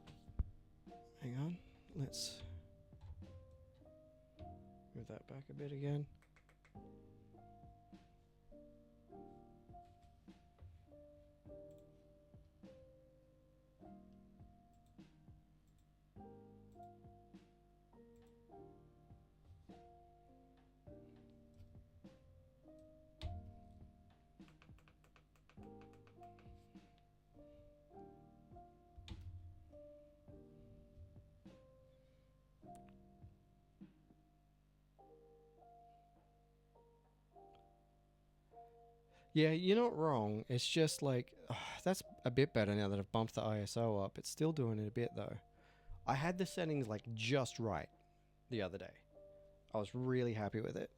Hang on. Let's move that back a bit again. Yeah, you're not wrong. It's just like, that's a bit better now that I've bumped the ISO up. It's still doing it a bit though. I had the settings like just right the other day. I was really happy with it.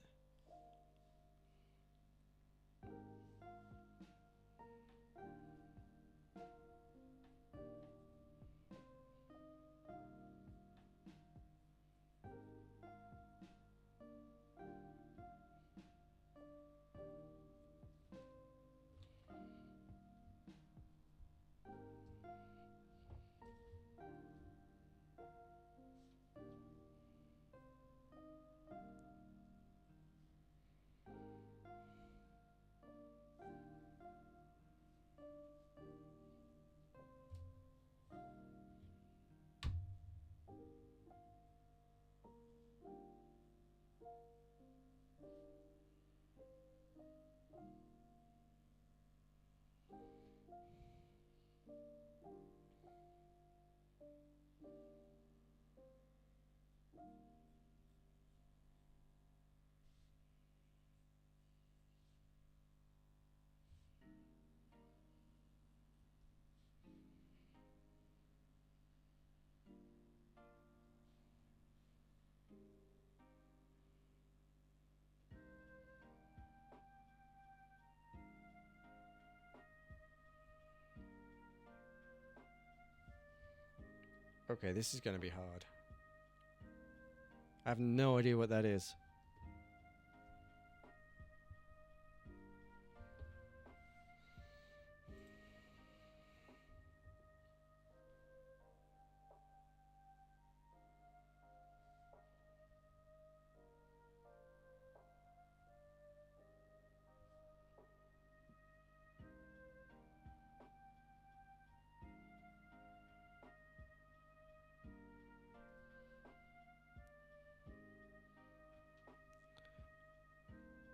Okay, this is going to be hard. I have no idea what that is.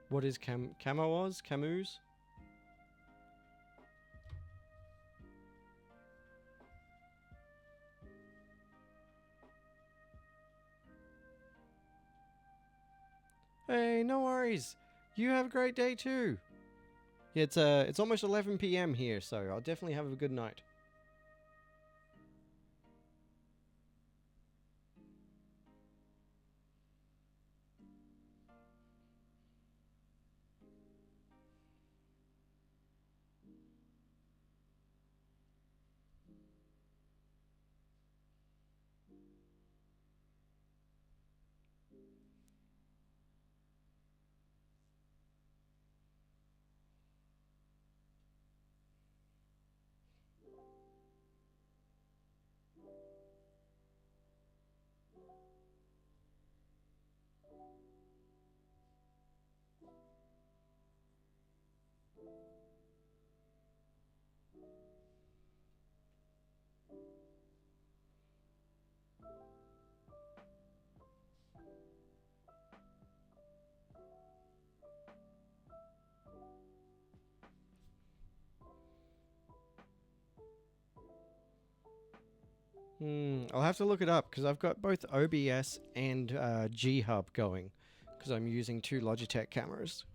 What is Camus? Camus? Hey, no worries. You have a great day too. Yeah, it's almost 11 p.m. here, so I'll definitely have a good night. I'll have to look it up because I've got both OBS and G-Hub going because I'm using two Logitech cameras.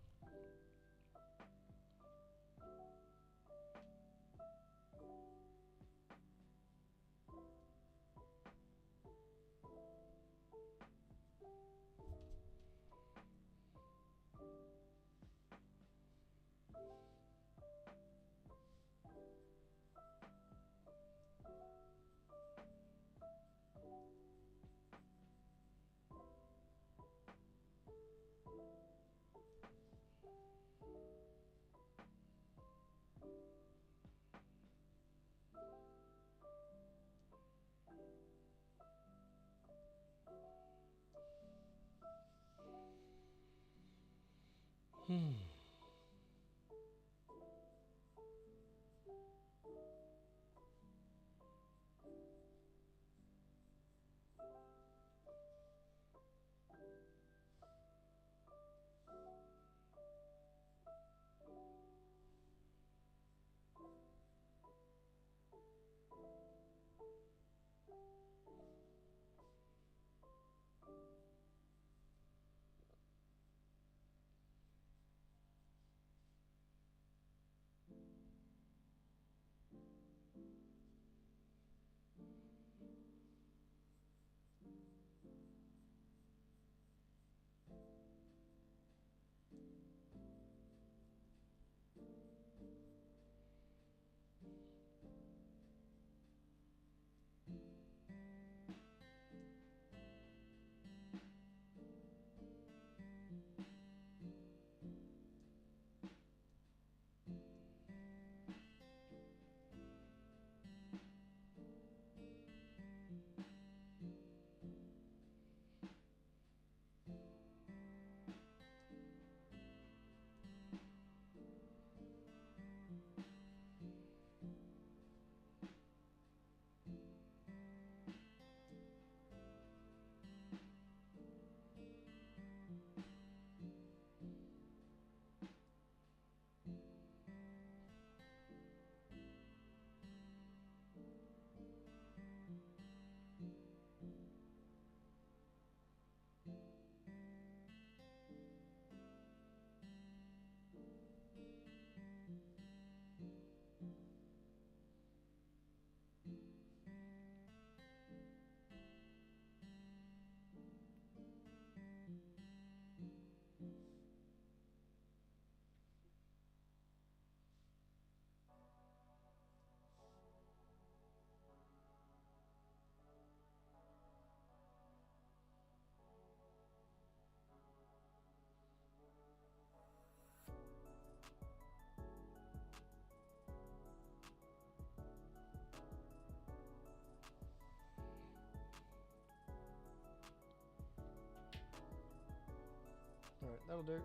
that'll do.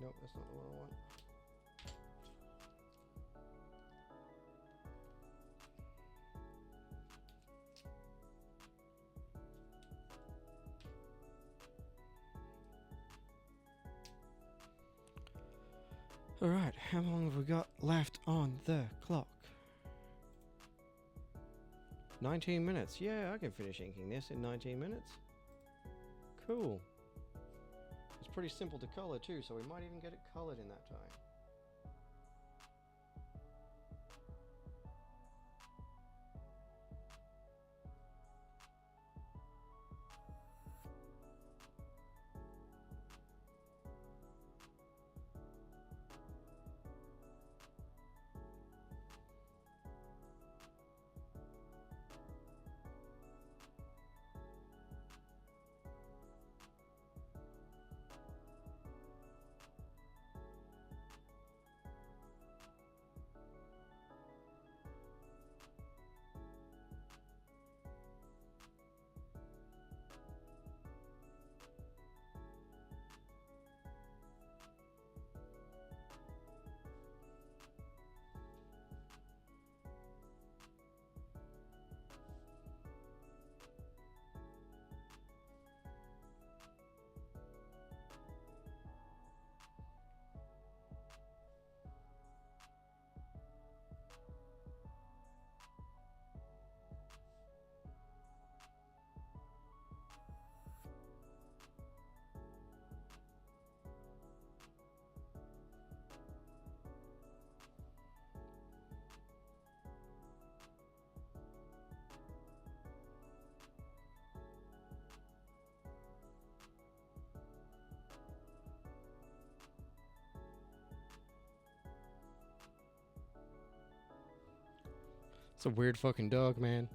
Nope, that's not the one I want. Alright, how long have we got left on the clock? 19 minutes. Yeah, I can finish inking this in 19 minutes. Cool. It's pretty simple to color too, so we might even get it colored in that time. It's a weird fucking dog, man.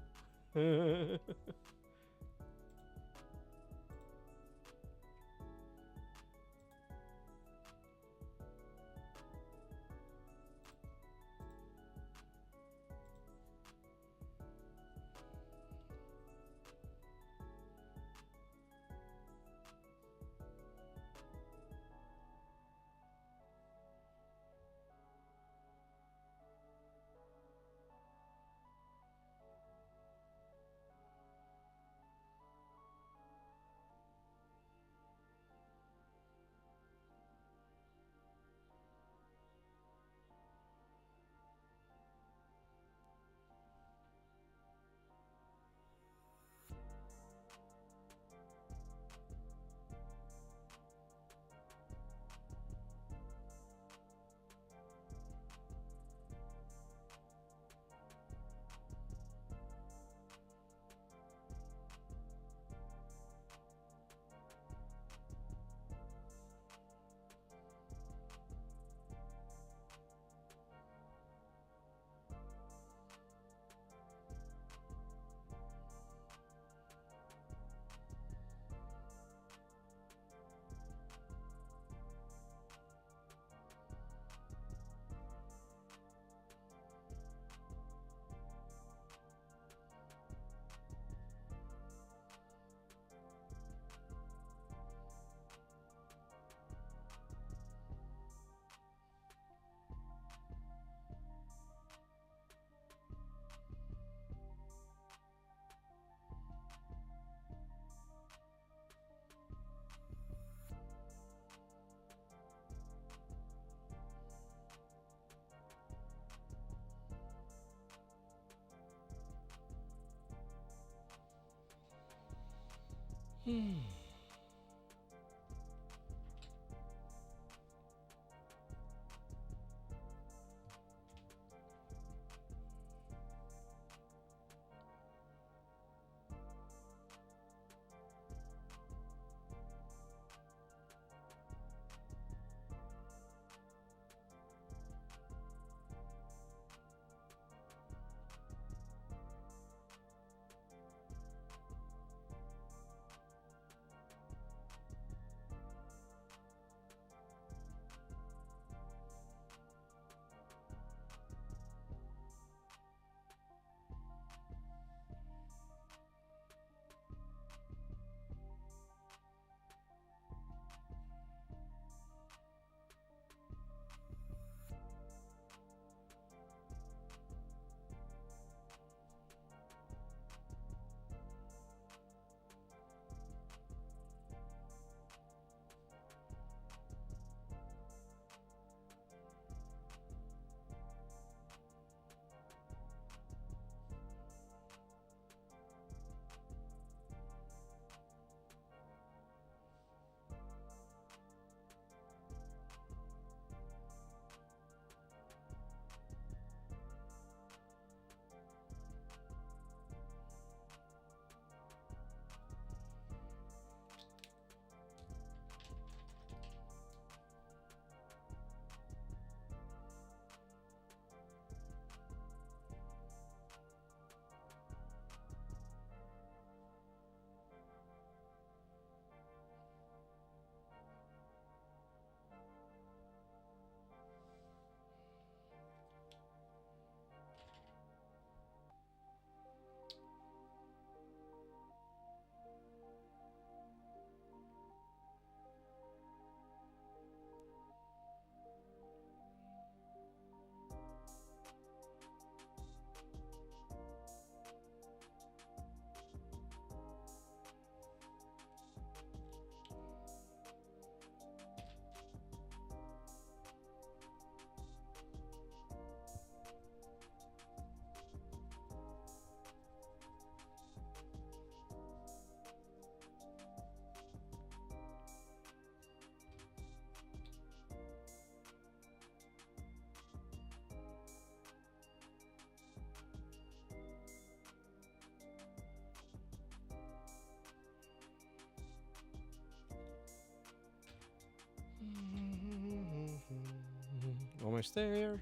almost there.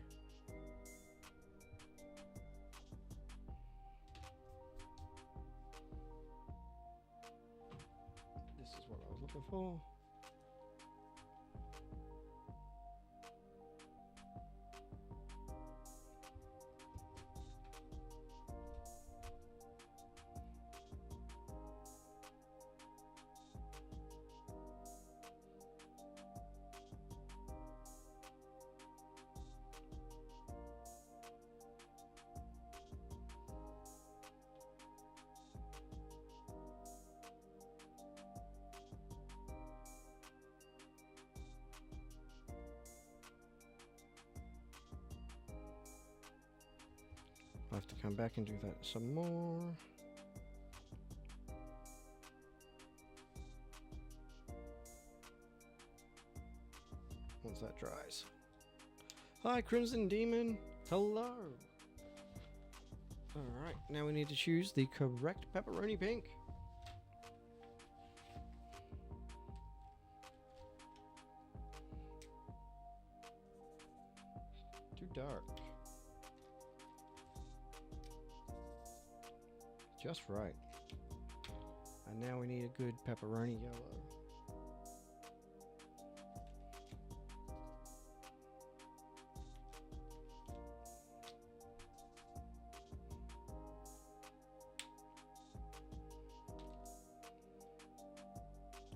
This is what I was looking for. I'll have to come back and do that some more. Once that dries. Hi, Crimson Demon. Hello. Alright, now we need to choose the correct pepperoni pink. Too dark. Just right. And now we need a good pepperoni yellow.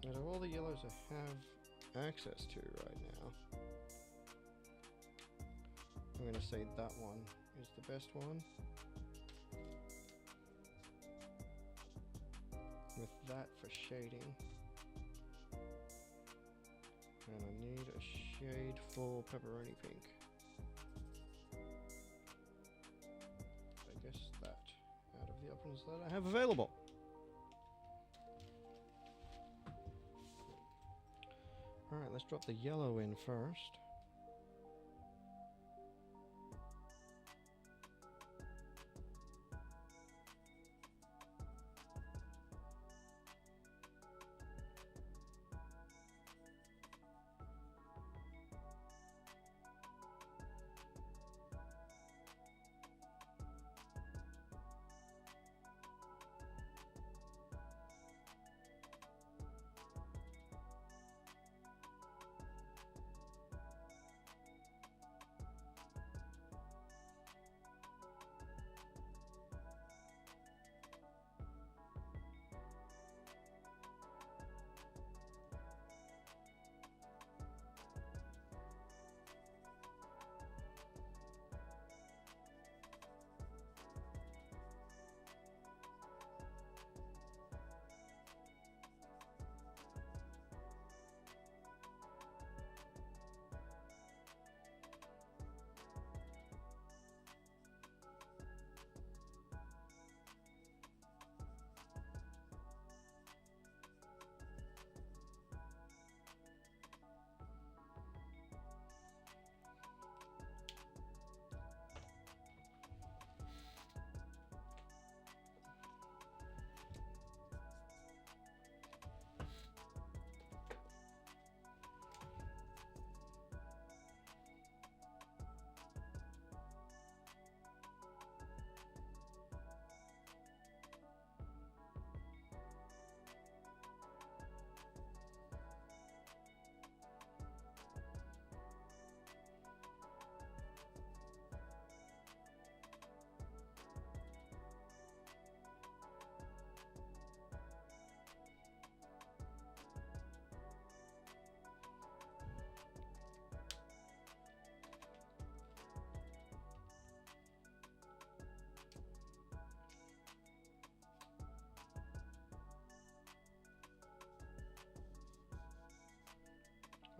Out of all the yellows I have access to right now, I'm going to say that one is the best one. With that for shading. And I need a shade for pepperoni pink. I guess that out of the options that I have available. Alright, let's drop the yellow in first.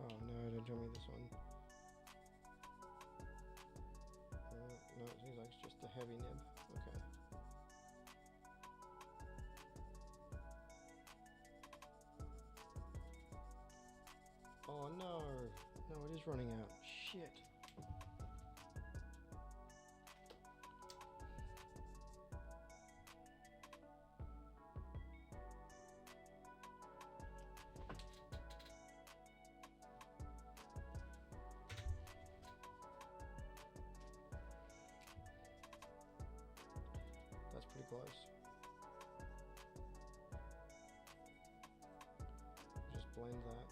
Oh no, don't show me this one. No, it seems like it's just a heavy nib. Okay. Oh no! No, it is running out. Shit. close. Just blend that.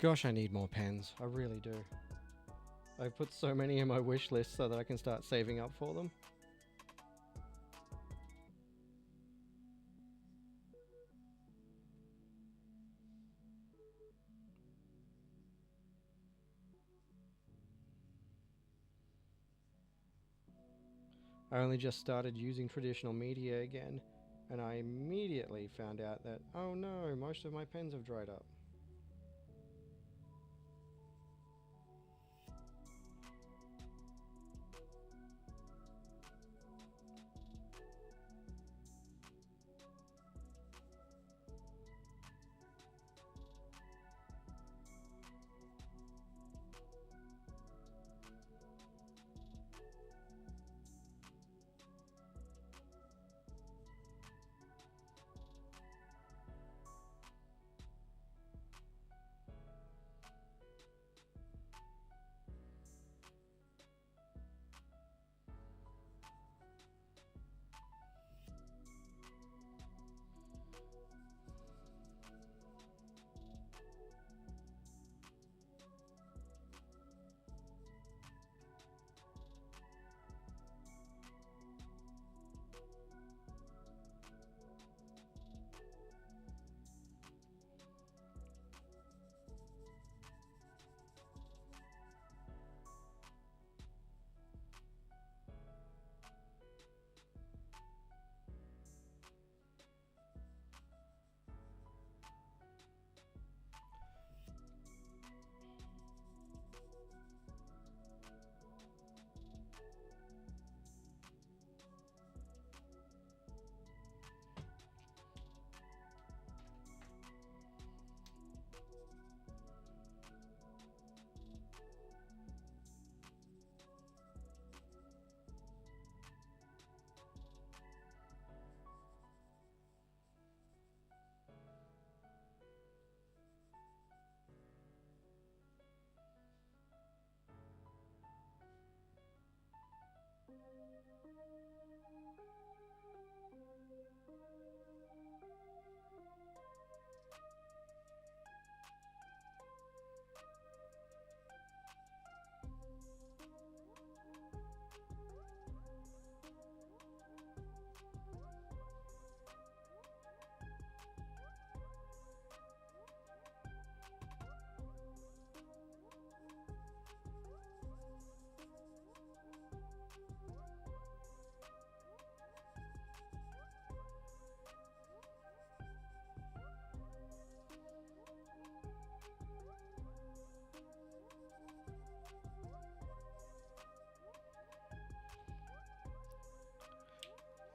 Gosh, I need more pens. I really do. I've put so many in my wish list so that I can start saving up for them. I only just started using traditional media again, and I immediately found out that, oh no, most of my pens have dried up.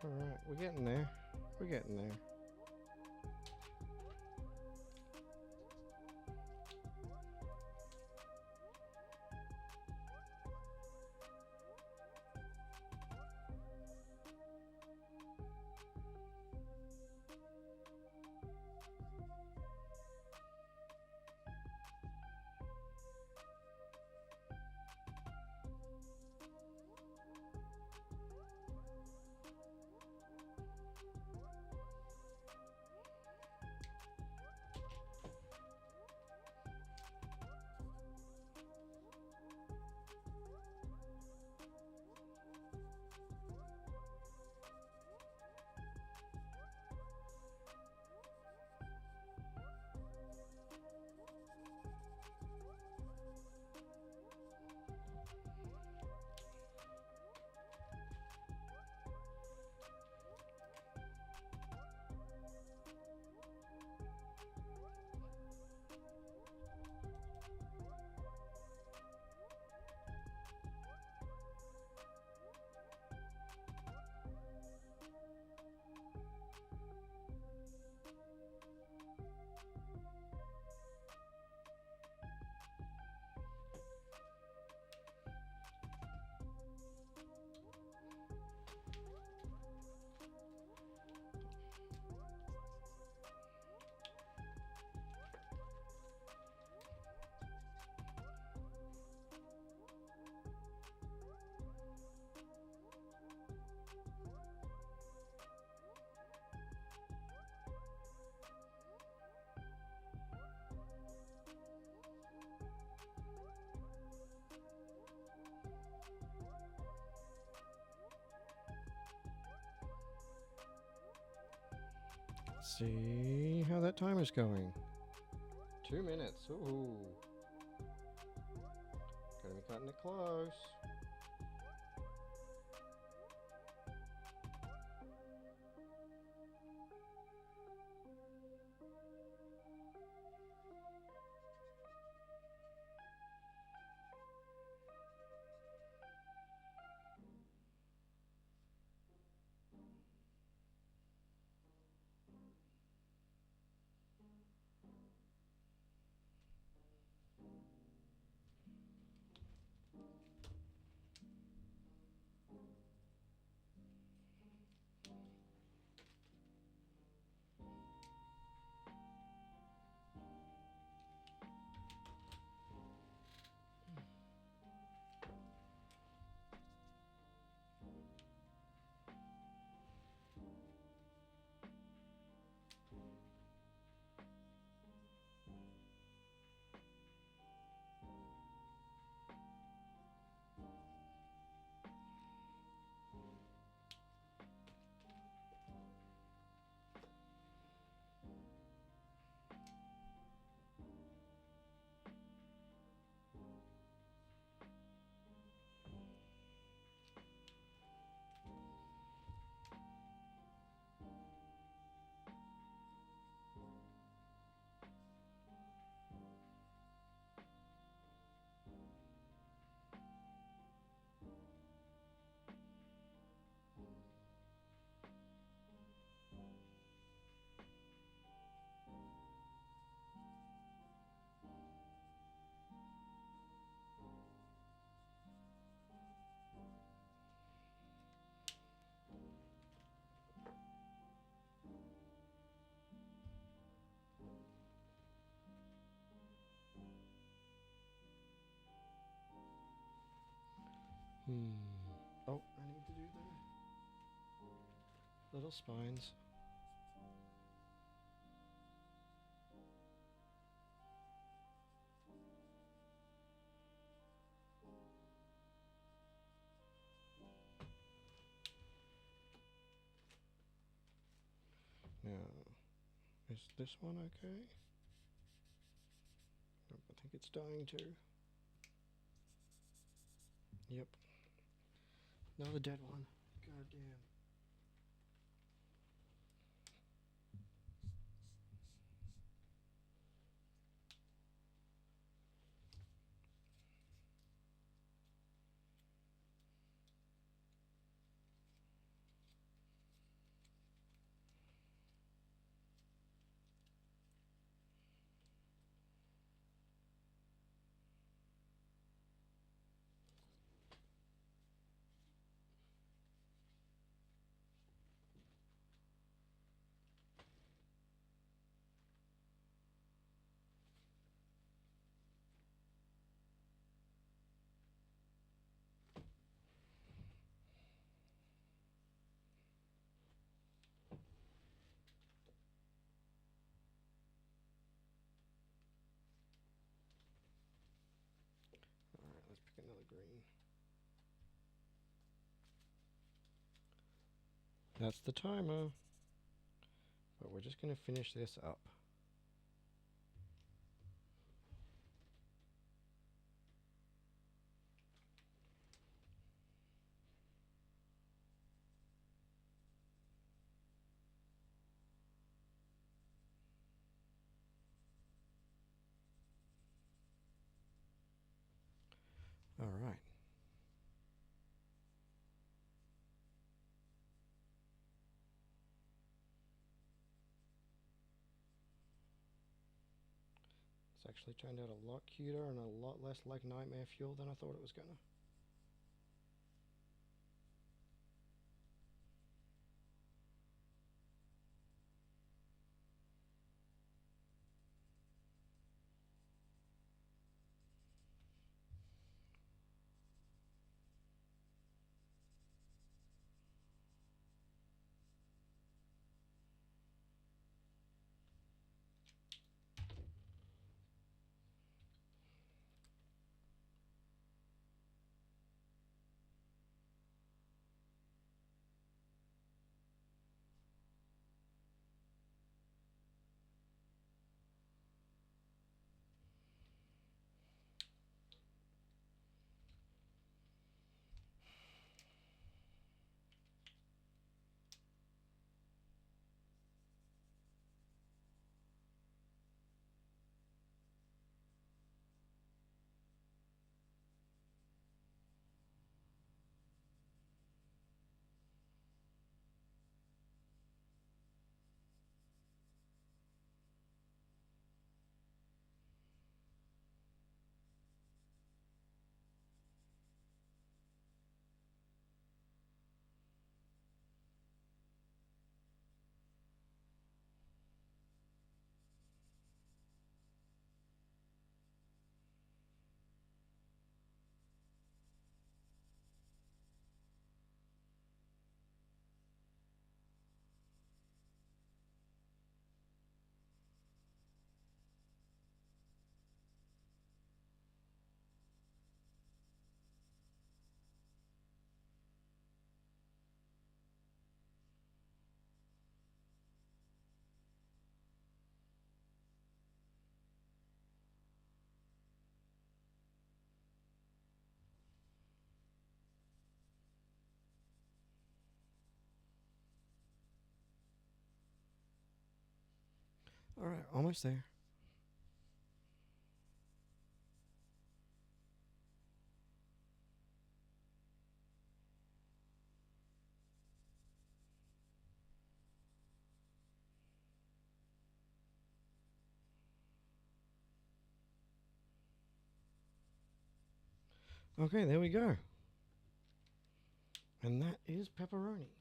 Alright, we're getting there. We're getting there. Let's see how that timer's going. 2 minutes. Ooh. Gonna be cutting it close. Oh, I need to do the little spines. Now, is this one okay? Nope, I think it's dying too. Yep. Another dead one. God damn. Alright, let's pick another green. That's the timer. But we're just going to finish this up. Alright. It's actually turned out a lot cuter and a lot less like Nightmare Fuel than I thought it was gonna. Alright, almost there. Okay, there we go. And that is pepperoni.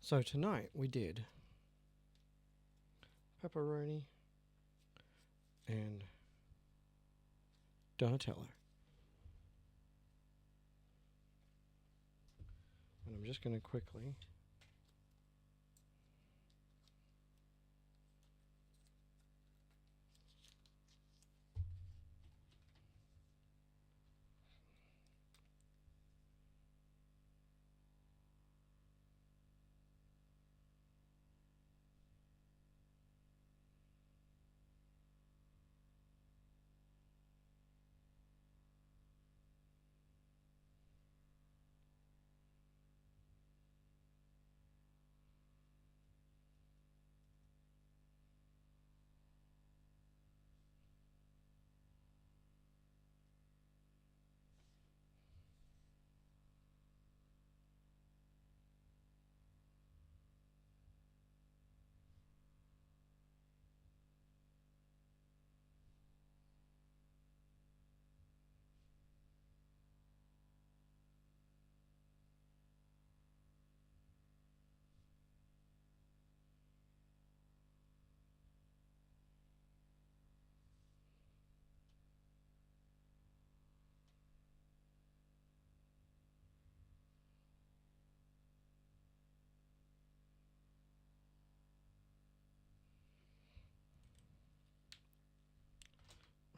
So tonight we did pepperoni and Donatello. And I'm just going to quickly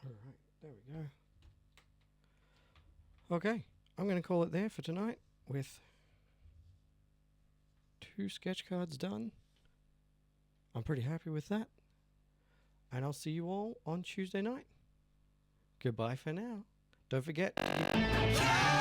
Alright, there we go. Okay, I'm going to call it there for tonight with 2 sketch cards done. I'm pretty happy with that. And I'll see you all on Tuesday night. Goodbye for now. Don't forget to